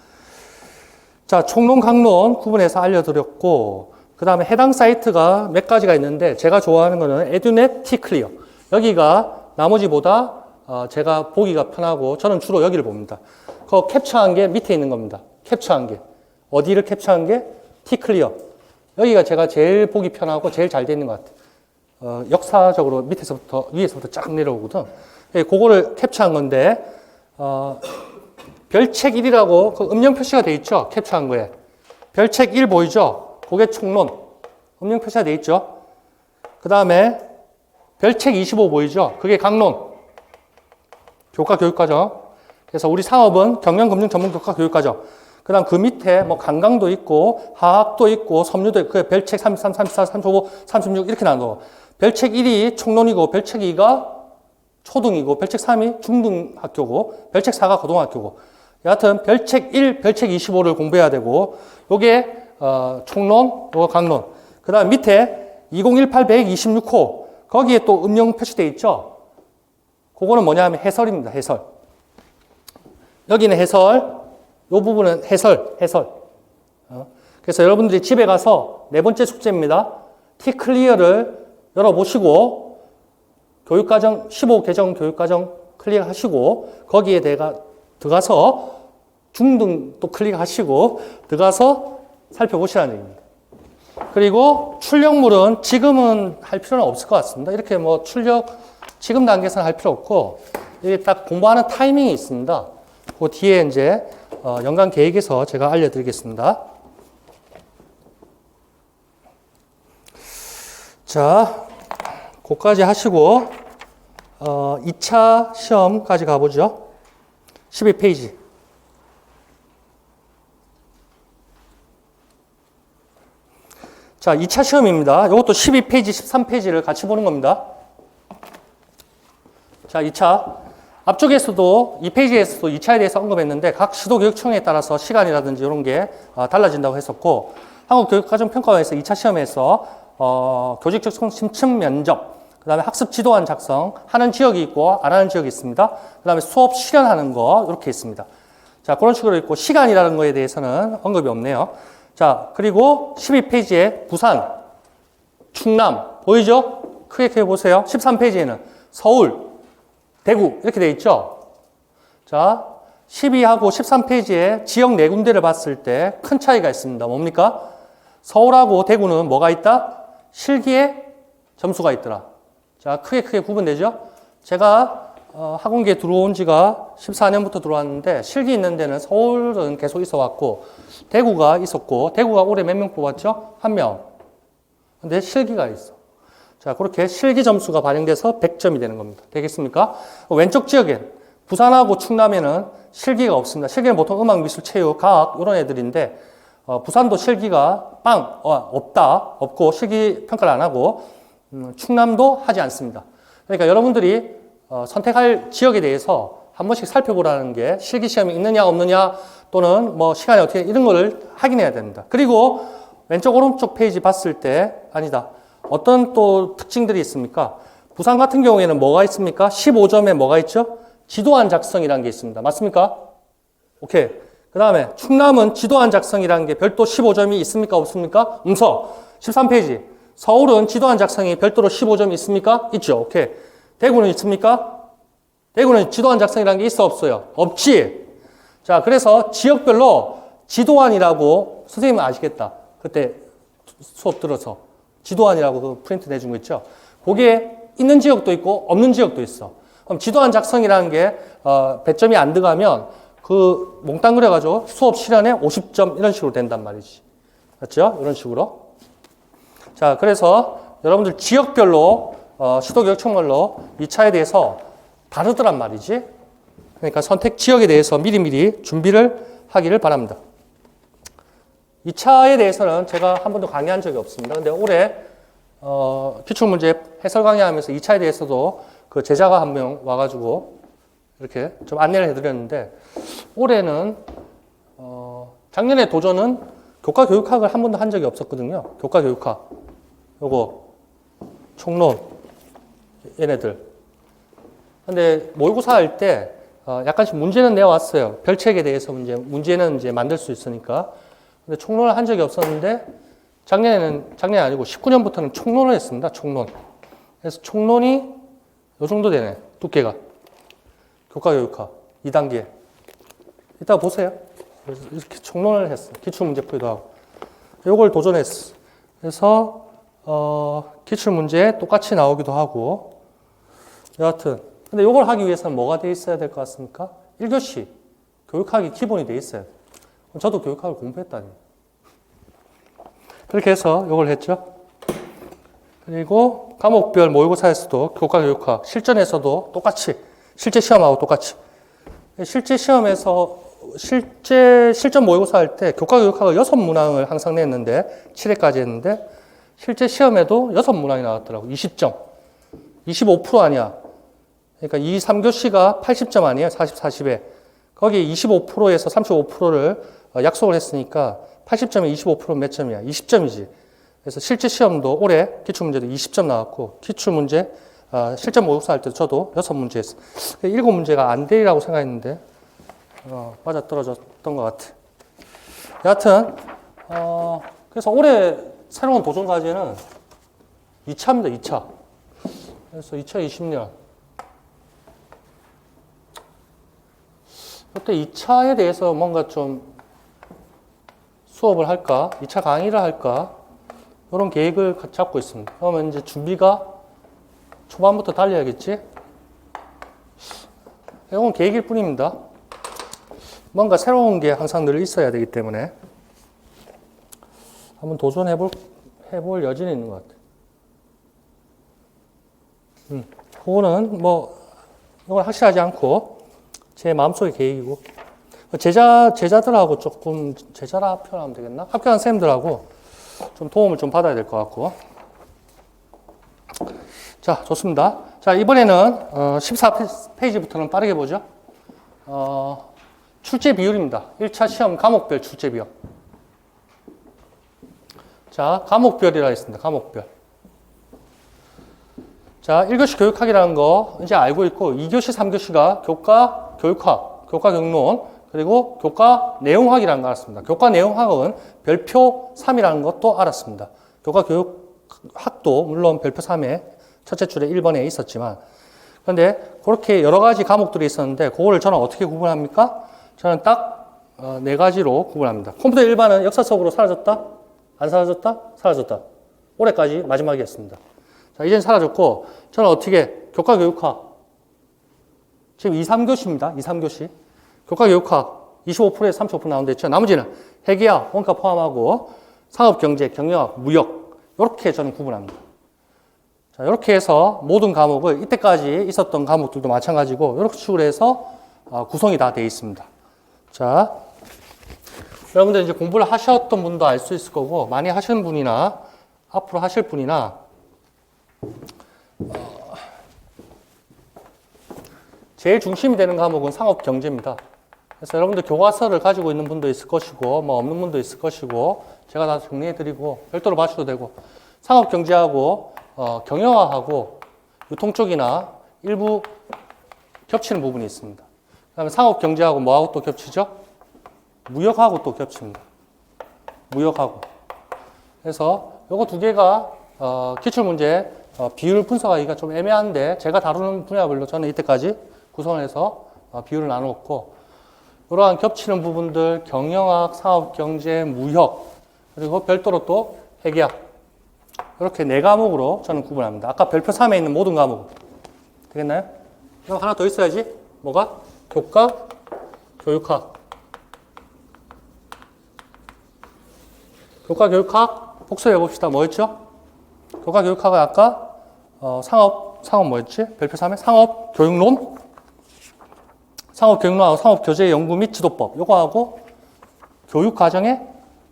자, 총론, 강론 구분해서 알려드렸고, 그 다음에 해당 사이트가 몇 가지가 있는데, 제가 좋아하는 거는 에듀넷 T클리어. 여기가 나머지보다 제가 보기가 편하고, 저는 주로 여기를 봅니다. 그 캡처한 게 밑에 있는 겁니다. 캡처한 게. 어디를 캡처한 게? T클리어. 여기가 제가 제일 보기 편하고 제일 잘 돼 있는 것 같아요. 역사적으로 밑에서부터 위에서부터 쫙 내려오거든. 그거를 캡처한 건데, 별책 1이라고 그 음영 표시가 돼 있죠? 캡처한 거에. 별책 1 보이죠? 그게 총론. 음영 표시가 돼 있죠? 그 다음에 별책 25 보이죠? 그게 강론. 교과 교육과정. 그래서 우리 상업은 경영금융 전문 교과 교육과정. 그 다음 그 밑에 뭐 관광도 있고, 화학도 있고, 섬유도 있고, 그게 별책 33, 34, 35, 36 이렇게 나눠. 별책 1이 총론이고, 별책 2가 초등이고, 별책 3이 중등학교고, 별책 4가 고등학교고. 여하튼 별책 1, 별책 25를 공부해야 되고, 요게 총론, 요거 강론. 그 다음 밑에 2018-126호 거기에 또 음영 표시되어 있죠. 그거는 뭐냐 하면 해설입니다. 해설. 여기는 해설, 요 부분은 해설. 그래서 여러분들이 집에 가서 네 번째 숙제입니다. T클리어를 열어보시고 교육과정 15개정 교육과정 클릭하시고 거기에 들어가서 중등 또 클릭하시고 들어가서 살펴보시라는 얘기입니다. 그리고 출력물은 지금은 할 필요는 없을 것 같습니다. 이렇게 뭐 출력 지금 단계에서는 할 필요 없고 이게 딱 공부하는 타이밍이 있습니다. 그 뒤에 이제 연간 계획에서 제가 알려드리겠습니다. 자, 그거까지 하시고 2차 시험까지 가보죠. 12페이지. 자, 2차 시험입니다. 이것도 12페이지, 13페이지를 같이 보는 겁니다. 자, 2차. 앞쪽에서도 2페이지에서도 2차에 대해서 언급했는데 각 시도교육청에 따라서 시간이라든지 이런 게 달라진다고 했었고 한국교육과정평가원에서 2차 시험에서 교직적 심층 면접, 그 다음에 학습 지도안 작성 하는 지역이 있고 안 하는 지역이 있습니다. 그 다음에 수업 실현하는 거 이렇게 있습니다. 자, 그런 식으로 있고 시간이라는 거에 대해서는 언급이 없네요. 자, 그리고 12페이지에 부산, 충남 보이죠? 크게 보세요. 13페이지에는 서울, 대구 이렇게 돼 있죠? 자, 12하고 13페이지에 지역 네 군데를 봤을 때 큰 차이가 있습니다. 뭡니까? 서울하고 대구는 뭐가 있다? 실기에 점수가 있더라. 자, 크게 구분되죠? 제가 학원계에 들어온 지가 14년부터 들어왔는데 실기 있는 데는 서울은 계속 있어 왔고 대구가 있었고 대구가 올해 몇 명 뽑았죠? 1명. 근데 실기가 있어. 자, 그렇게 실기 점수가 반영돼서 100점이 되는 겁니다. 되겠습니까? 왼쪽 지역엔 부산하고 충남에는 실기가 없습니다. 실기는 보통 음악, 미술, 체육, 과학 이런 애들인데 부산도 실기가 없고 실기 평가를 안 하고 충남도 하지 않습니다. 그러니까 여러분들이 선택할 지역에 대해서 한 번씩 살펴보라는 게 실기 시험이 있느냐 없느냐 또는 뭐 시간이 어떻게 이런 거를 확인해야 됩니다. 그리고 왼쪽 오른쪽 페이지 봤을 때 아니다. 어떤 또 특징들이 있습니까? 부산 같은 경우에는 뭐가 있습니까? 15점에 뭐가 있죠? 지도안 작성이라는 게 있습니다. 맞습니까? 오케이. 그 다음에 충남은 지도안 작성이라는 게 별도 15점이 있습니까? 없습니까? 13페이지. 서울은 지도안 작성이 별도로 15점이 있습니까? 있죠. 오케이. 대구는 있습니까? 대구는 지도안 작성이라는 게 있어 없어요? 없지. 자, 그래서 지역별로 지도안이라고 선생님은 아시겠다. 그때 수업 들어서 지도안이라고 그 프린트 내준 거 있죠. 거기에 있는 지역도 있고 없는 지역도 있어. 그럼 지도안 작성이라는 게 100점이 안 들어가면 그 몽땅 그려가지고 수업 실현에 50점 이런 식으로 된단 말이지. 맞죠? 이런 식으로. 자, 그래서 여러분들 지역별로 시도교육청별로 2차에 대해서 다르더란 말이지. 그러니까 선택 지역에 대해서 미리미리 준비를 하기를 바랍니다. 2차에 대해서는 제가 한 번도 강의한 적이 없습니다. 근데 올해 기출문제 해설 강의하면서 2차에 대해서도 그 제자가 한 명 와가지고 이렇게 좀 안내를 해드렸는데 올해는 작년에 도전은 교과 교육학을 한 번도 한 적이 없었거든요. 교과 교육학 요거 총론 얘네들 근데 모의고사 할 때 약간씩 문제는 내왔어요. 별책에 대해서 문제는 이제 만들 수 있으니까. 근데 총론을 한 적이 없었는데 작년이 아니고 19년부터는 총론을 했습니다. 총론. 그래서 총론이 요 정도 되네. 두께가. 교과 교육학 2단계. 이따가 보세요. 그래서 이렇게 총론을 했어. 기출문제풀이도 하고. 요걸 도전했어. 그래서 기출문제 똑같이 나오기도 하고. 여하튼 근데 요걸 하기 위해서는 뭐가 돼 있어야 될 것 같습니까? 1교시 교육학이 기본이 돼 있어야 돼. 저도 교육학을 공부했다니. 그렇게 해서 요걸 했죠. 그리고 과목별 모의고사에서도 교과 교육학, 실전에서도 똑같이, 실제 시험하고 똑같이. 실제 시험에서, 실전 모의고사 할 때 교과 교육학을 6문항을 항상 냈는데, 7회까지 했는데, 실제 시험에도 6문항이 나왔더라고. 20점. 25% 아니야. 그러니까 2, 3교시가 80점 아니에요. 40, 40에. 거기에 25%에서 35%를 약속을 했으니까 80점에 25%는 몇 점이야? 20점이지. 그래서 실제 시험도 올해 기출문제도 20점 나왔고, 기출문제, 실전 모의고사 할 때도 저도 6문제 했어요. 7문제가 안 되리라고 생각했는데, 맞아 떨어졌던 것 같아. 여하튼, 그래서 올해 새로운 도전 과제는 2차입니다, 2차. 그래서 2020년. 그때 2차에 대해서 뭔가 좀 수업을 할까? 2차 강의를 할까? 이런 계획을 잡고 있습니다. 그러면 이제 준비가 초반부터 달려야겠지? 이건 계획일 뿐입니다. 뭔가 새로운 게 항상 늘 있어야 되기 때문에 한번 해볼 여지는 있는 것 같아요. 그거는 이건 확실하지 않고 제 마음속의 계획이고, 제자들하고 조금, 제자라 표현하면 되겠나? 합격한 선생님들하고 좀 도움을 좀 받아야 될 것 같고. 자, 좋습니다. 자, 이번에는 14페이지부터는 빠르게 보죠. 출제 비율입니다. 1차 시험 과목별 출제 비율. 자, 과목별이라 했습니다. 과목별. 자, 1교시 교육학이라는 거 이제 알고 있고, 2교시, 3교시가 교과 교육학, 교과 경론, 그리고 교과 내용학이라는 거 알았습니다. 교과 내용학은 별표 3이라는 것도 알았습니다. 교과 교육학도 물론 별표 3에 첫째 줄에 1번에 있었지만, 그런데 그렇게 여러 가지 과목들이 있었는데, 그거를 저는 어떻게 구분합니까? 저는 딱 4가지로 구분합니다. 컴퓨터 일반은 역사 속으로 사라졌다? 안 사라졌다? 사라졌다. 올해까지 마지막이었습니다. 자, 이제는 사라졌고, 저는 어떻게, 교과 교육학. 지금 2, 3교시입니다. 2, 3교시. 교과 교육학 25%에서 35% 나온다 했죠. 나머지는 회계학, 원가 포함하고 상업 경제, 경영학, 무역. 이렇게 저는 구분합니다. 자, 이렇게 해서 모든 과목을 이때까지 있었던 과목들도 마찬가지고, 이렇게 식으로 해서 구성이 다 되어 있습니다. 자, 여러분들 이제 공부를 하셨던 분도 알 수 있을 거고, 많이 하시는 분이나, 앞으로 하실 분이나, 제일 중심이 되는 과목은 상업 경제입니다. 그래서 여러분들 교과서를 가지고 있는 분도 있을 것이고, 없는 분도 있을 것이고, 제가 다 정리해드리고, 별도로 봐주셔도 되고, 상업 경제하고, 경영학하고, 유통 쪽이나 일부 겹치는 부분이 있습니다. 그 다음에 상업 경제하고 뭐하고 또 겹치죠? 무역하고 또 겹칩니다. 무역하고. 그래서 요거 두 개가, 기출문제, 비율 분석하기가 좀 애매한데, 제가 다루는 분야별로 저는 이때까지 구성을 해서 비율을 나누었고, 이러한 겹치는 부분들, 경영학, 사업경제, 무역, 그리고 별도로 또 회계학. 이렇게 4과목으로 저는 구분합니다. 아까 별표 3에 있는 모든 과목. 되겠나요? 그럼 하나 더 있어야지. 뭐가? 교과, 교육학. 교과, 교육학, 복습해 봅시다. 뭐였죠? 교과, 교육학은 아까 상업 뭐였지? 별표 3에 상업, 교육론? 상업 교육론하고 상업 교재 연구 및 지도법 요거하고 교육 과정에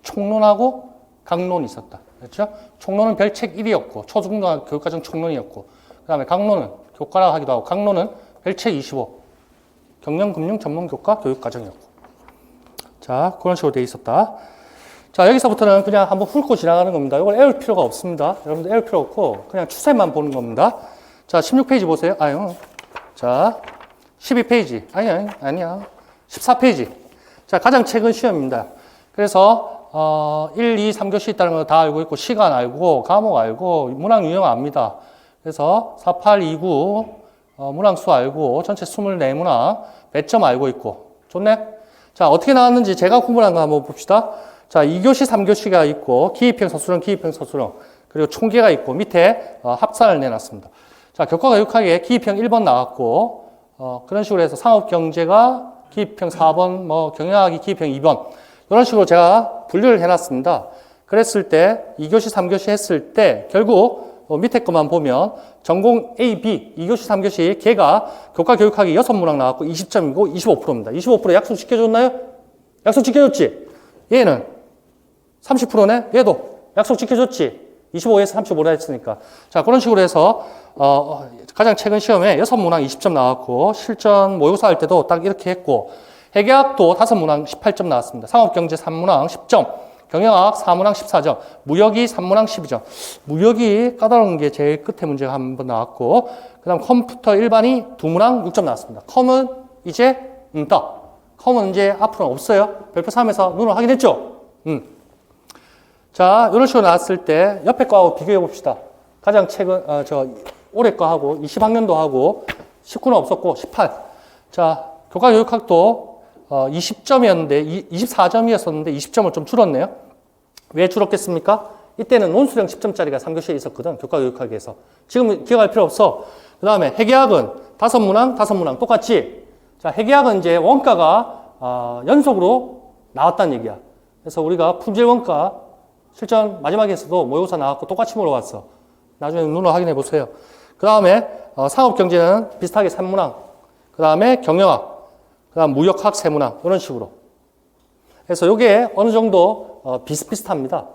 총론하고 강론이 있었다. 그렇죠? 총론은 별책 1이었고 초중등학교 교육 과정 총론이었고 그다음에 강론은 교과라 하기도 하고 강론은 별책 25 경영 금융 전문 교과 교육 과정이었고 자, 그런 식으로 되어 있었다. 자, 여기서부터는 그냥 한번 훑고 지나가는 겁니다. 이걸 외울 필요가 없습니다. 여러분들 외울 필요 없고 그냥 추세만 보는 겁니다. 자, 16페이지 보세요. 자, 12페이지. 아니야. 14페이지. 자, 가장 최근 시험입니다. 그래서 1, 2, 3교시 있다는 거 다 알고 있고, 시간 알고, 과목 알고, 문항 유형 압니다. 그래서 4, 8, 2, 9, 문항수 알고, 전체 24문항, 배점 알고 있고. 좋네? 자, 어떻게 나왔는지 제가 구분한 거 한번 봅시다. 자, 2교시, 3교시가 있고, 기입형 서술형, 기입형 서술형, 그리고 총계가 있고, 밑에 합산을 내놨습니다. 자, 교과가 육학에 기입형 1번 나왔고, 그런 식으로 해서 상업경제가 기입형 4번, 경영학이 기입형 2번, 이런 식으로 제가 분류를 해놨습니다. 그랬을 때, 2교시, 3교시 했을 때, 결국 밑에 것만 보면, 전공 A, B, 2교시, 3교시, 걔가 교과 교육학이 6문항 나왔고 20점이고 25%입니다. 25% 약속 지켜줬나요? 약속 지켜줬지? 얘는 30%네? 얘도 약속 지켜줬지? 25에서 35라 했으니까. 자, 그런 식으로 해서, 가장 최근 시험에 6문항 20점 나왔고, 실전 모의고사 할 때도 딱 이렇게 했고, 회계학도 5문항 18점 나왔습니다. 상업경제 3문항 10점, 경영학 4문항 14점, 무역이 3문항 12점. 무역이 까다로운 게 제일 끝에 문제가 한 번 나왔고, 그 다음 컴퓨터 일반이 2문항 6점 나왔습니다. 컴은 이제, 컴은 이제 앞으로는 없어요. 별표 3에서 눈으로 확인했죠? 자, 이런 식으로 나왔을 때 옆에 거하고 비교해 봅시다. 가장 최근, 올해 거하고 20학년도 하고 19는 없었고 18. 자, 교과교육학도 20점이었는데 24점이었었는데 20점을 좀 줄었네요. 왜 줄었겠습니까? 이때는 논술형 10점짜리가 3교시에 있었거든. 교과교육학에서. 지금 기억할 필요 없어. 그 다음에 회계학은 5문항 똑같지? 자, 회계학은 이제 원가가 연속으로 나왔다는 얘기야. 그래서 우리가 품질 원가 실전 마지막에서도 모의고사 나왔고 똑같이 물어봤어. 나중에 눈으로 확인해 보세요. 그 다음에 상업경제는 비슷하게 3문항, 그 다음에 경영학, 그 다음 무역학 3문항 이런 식으로. 그래서 이게 어느 정도 비슷비슷합니다.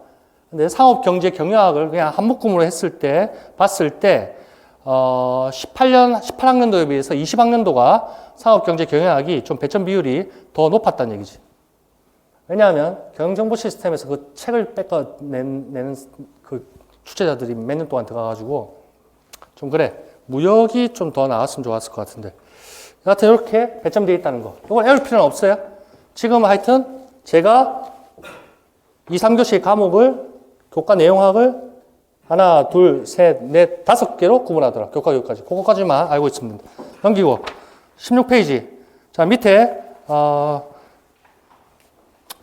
근데 상업경제 경영학을 그냥 한 묶음으로 했을 때 봤을 때 18학년도에 비해서 20학년도가 상업경제 경영학이 좀 배점 비율이 더 높았다는 얘기지. 왜냐하면 경영정보 시스템에서 그 책을 뺏어내는 그 출제자들이 몇 년 동안 들어가가지고 좀 그래. 무역이 좀 더 나왔으면 좋았을 것 같은데. 여하튼 이렇게 배점되어 있다는 거. 이걸 외울 필요는 없어요. 지금 하여튼 제가 2, 3교시 과목을 교과 내용학을 하나, 둘, 셋, 넷, 5개로 구분하더라. 교과 교육까지. 그거까지만 알고 있습니다. 넘기고 16페이지. 자, 밑에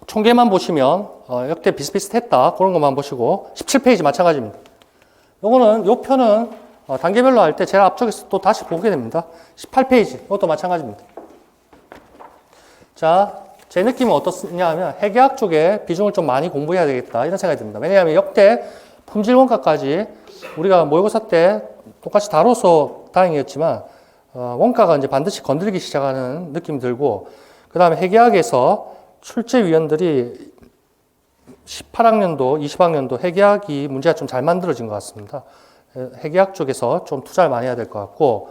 총계만 보시면 역대 비슷비슷했다. 그런 것만 보시고 17페이지 마찬가지입니다. 요 편은 단계별로 할 때 제일 앞쪽에서 또 다시 보게 됩니다. 18페이지 이것도 마찬가지입니다. 자, 제 느낌은 어떻냐 하면 회계학 쪽에 비중을 좀 많이 공부해야 되겠다 이런 생각이 듭니다. 왜냐하면 역대 품질 원가까지 우리가 모의고사 때 똑같이 다뤄서 다행이었지만 원가가 이제 반드시 건드리기 시작하는 느낌이 들고, 그 다음에 회계학에서 출제위원들이 18학년도, 20학년도 회계학이 문제가 좀 잘 만들어진 것 같습니다. 회계학 쪽에서 좀 투자를 많이 해야 될 것 같고,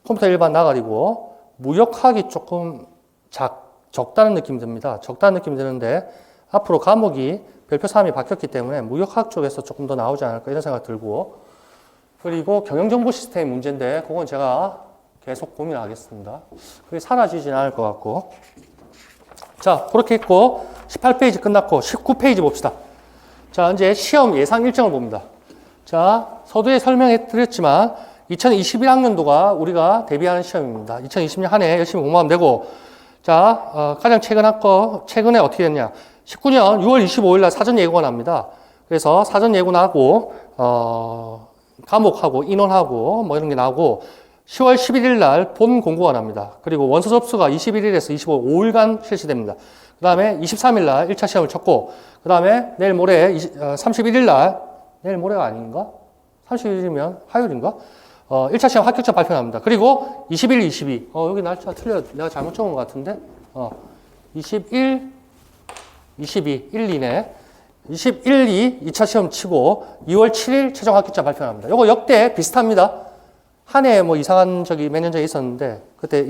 컴퓨터 일반 나가리고 무역학이 조금 적다는 느낌이 듭니다. 적다는 느낌이 드는데 앞으로 과목이 별표 3이 바뀌었기 때문에 무역학 쪽에서 조금 더 나오지 않을까 이런 생각 들고, 그리고 경영정보 시스템 문제인데 그건 제가 계속 고민하겠습니다. 그게 사라지진 않을 것 같고. 자, 그렇게 했고 18페이지 끝났고 19페이지 봅시다. 자, 이제 시험 예상 일정을 봅니다. 자, 서두에 설명해 드렸지만 2021학년도가 우리가 대비하는 시험입니다. 2020년 한 해 열심히 공부하면 되고, 자, 가장 최근에 어떻게 됐냐. 19년 6월 25일 날 사전 예고가 납니다. 그래서 사전 예고 나고, 과목하고 인원하고 뭐 이런 게 나오고, 10월 11일 날 본 공고가 납니다. 그리고 원서 접수가 21일에서 25일 5일간 실시됩니다. 그 다음에 23일 날 1차 시험을 쳤고, 그 다음에 내일 모레 31일 날, 내일 모레가 아닌가? 31일이면 화요일인가? 1차 시험 합격자 발표납니다. 그리고 21, 22. 여기 날짜 틀려. 내가 잘못 적은 것 같은데? 21, 22, 1, 2네. 21, 2, 2차 시험 치고 2월 7일 최종 합격자 발표납니다. 이거 역대 비슷합니다. 한 해 뭐 이상한 적이 몇 년 전에 있었는데, 그때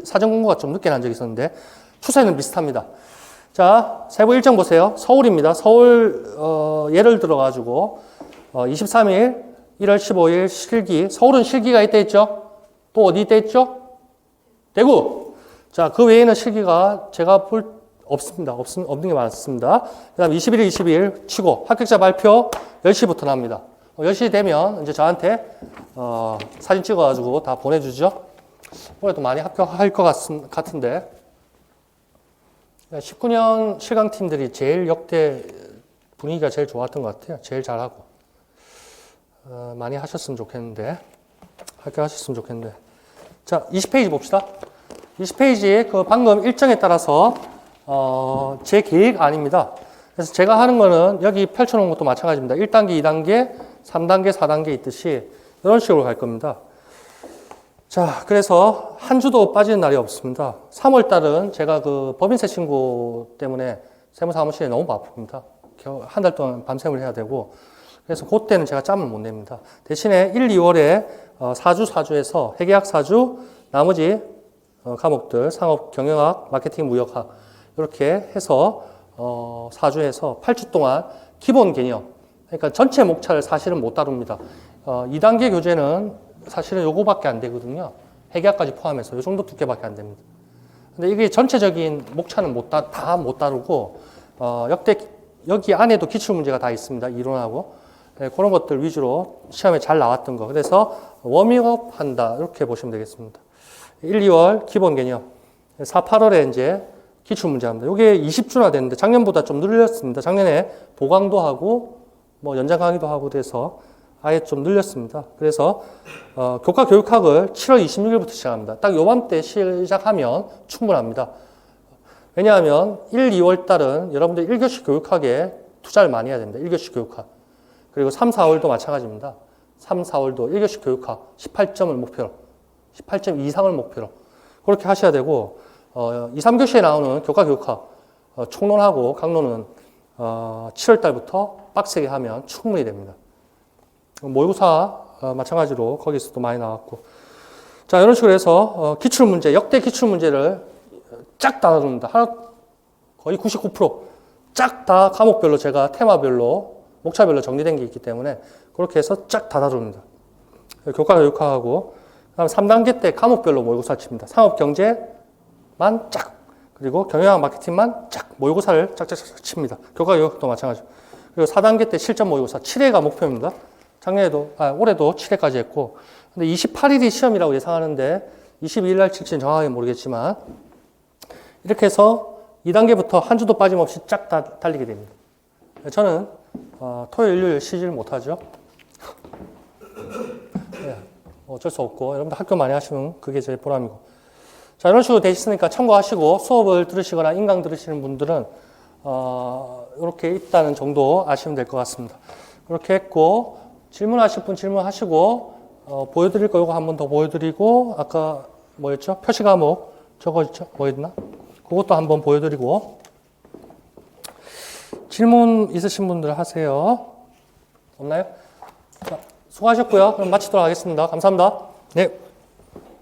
사전 공고가 좀 늦게 난 적이 있었는데, 추세는 비슷합니다. 자, 세부 일정 보세요. 서울입니다. 서울, 예를 들어가지고, 23일, 1월 15일 실기. 서울은 실기가 이때 있죠? 또 어디 때 있죠? 대구. 자, 그 외에는 실기가 제가 없습니다. 없는 게 많습니다. 그 다음 21일, 22일 치고 합격자 발표 10시부터 납니다. 10시 되면 이제 저한테 사진 찍어가지고 다 보내주죠. 올해도 많이 합격할 것 같은데 19년 실강팀들이 제일 역대 분위기가 제일 좋았던 것 같아요. 제일 잘하고 많이 하셨으면 좋겠는데 합격하셨으면 좋겠는데 자 20페이지 봅시다. 20페이지에 그 방금 일정에 따라서 제 계획 아닙니다. 그래서 제가 하는 거는 여기 펼쳐놓은 것도 마찬가지입니다. 1단계, 2단계, 3단계, 4단계 있듯이 이런 식으로 갈 겁니다. 자, 그래서 한 주도 빠지는 날이 없습니다. 3월 달은 제가 그 법인세 신고 때문에 세무사무실에 너무 바쁩니다. 한 달 동안 밤샘을 해야 되고 그래서 그때는 제가 짬을 못 냅니다. 대신에 1, 2월에 4주, 4주에서 회계학 4주, 나머지 과목들 상업, 경영학, 마케팅, 무역학 이렇게 해서 4주 해서 8주 동안 기본 개념 그러니까 전체 목차를 사실은 못 다룹니다. 2단계 교재는 사실은 요거밖에 안 되거든요. 회계학까지 포함해서 요 정도 두께밖에 안 됩니다. 근데 이게 전체적인 목차는 다 못 다루고 여기 안에도 기출문제가 다 있습니다. 이론하고 네, 그런 것들 위주로 시험에 잘 나왔던 거. 그래서 워밍업 한다 이렇게 보시면 되겠습니다. 1, 2월 기본 개념 4, 8월에 이제 기출문제 합니다. 이게 20주나 됐는데 작년보다 좀 늘렸습니다. 작년에 보강도 하고 뭐 연장 강의도 하고 돼서 아예 좀 늘렸습니다. 그래서 교과 교육학을 7월 26일부터 시작합니다. 딱 요맘때 시작하면 충분합니다. 왜냐하면 1, 2월 달은 여러분들 1교시 교육학에 투자를 많이 해야 됩니다. 1교시 교육학. 그리고 3, 4월도 마찬가지입니다. 3, 4월도 1교시 교육학 18점을 목표로 18점 이상을 목표로 그렇게 하셔야 되고 2, 3교시에 나오는 교과 교육학 총론하고 강론은 7월 달부터 빡세게 하면 충분히 됩니다. 모의고사 마찬가지로 거기서도 많이 나왔고 자 이런 식으로 해서 기출문제 역대 기출문제를 쫙 다 다룹니다. 거의 99% 쫙 다 과목별로 제가 테마별로 목차별로 정리된 게 있기 때문에 그렇게 해서 쫙 다 다룹니다. 교과 교육학하고 그다음 3단계 때 과목별로 모의고사 칩니다. 상업경제만 쫙 그리고 경영학 마케팅만 쫙 모의고사를 쫙쫙 칩니다. 교과 교육도 마찬가지고 그리고 4단계 때 실전 모의고사 7회가 목표입니다. 올해도 7회까지 했고 근데 28일이 시험이라고 예상하는데 22일 날 칠지는 정확하게 모르겠지만 이렇게 해서 2단계부터 한 주도 빠짐없이 쫙 다 달리게 됩니다. 저는 토요일, 일요일 쉬지를 못하죠. 네, 어쩔 수 없고 여러분들 학교 많이 하시면 그게 제 보람이고 자 이런 식으로 되셨으니까 참고하시고 수업을 들으시거나 인강 들으시는 분들은 이렇게 있다는 정도 아시면 될 것 같습니다. 그렇게 했고 질문하실 분 질문하시고 보여드릴 거 이거 한 번 더 보여드리고 아까 뭐였죠? 표시 과목 저거 있죠? 뭐였나? 그것도 한번 보여드리고 질문 있으신 분들 하세요. 없나요? 자, 수고하셨고요. 그럼 마치도록 하겠습니다. 감사합니다. 네.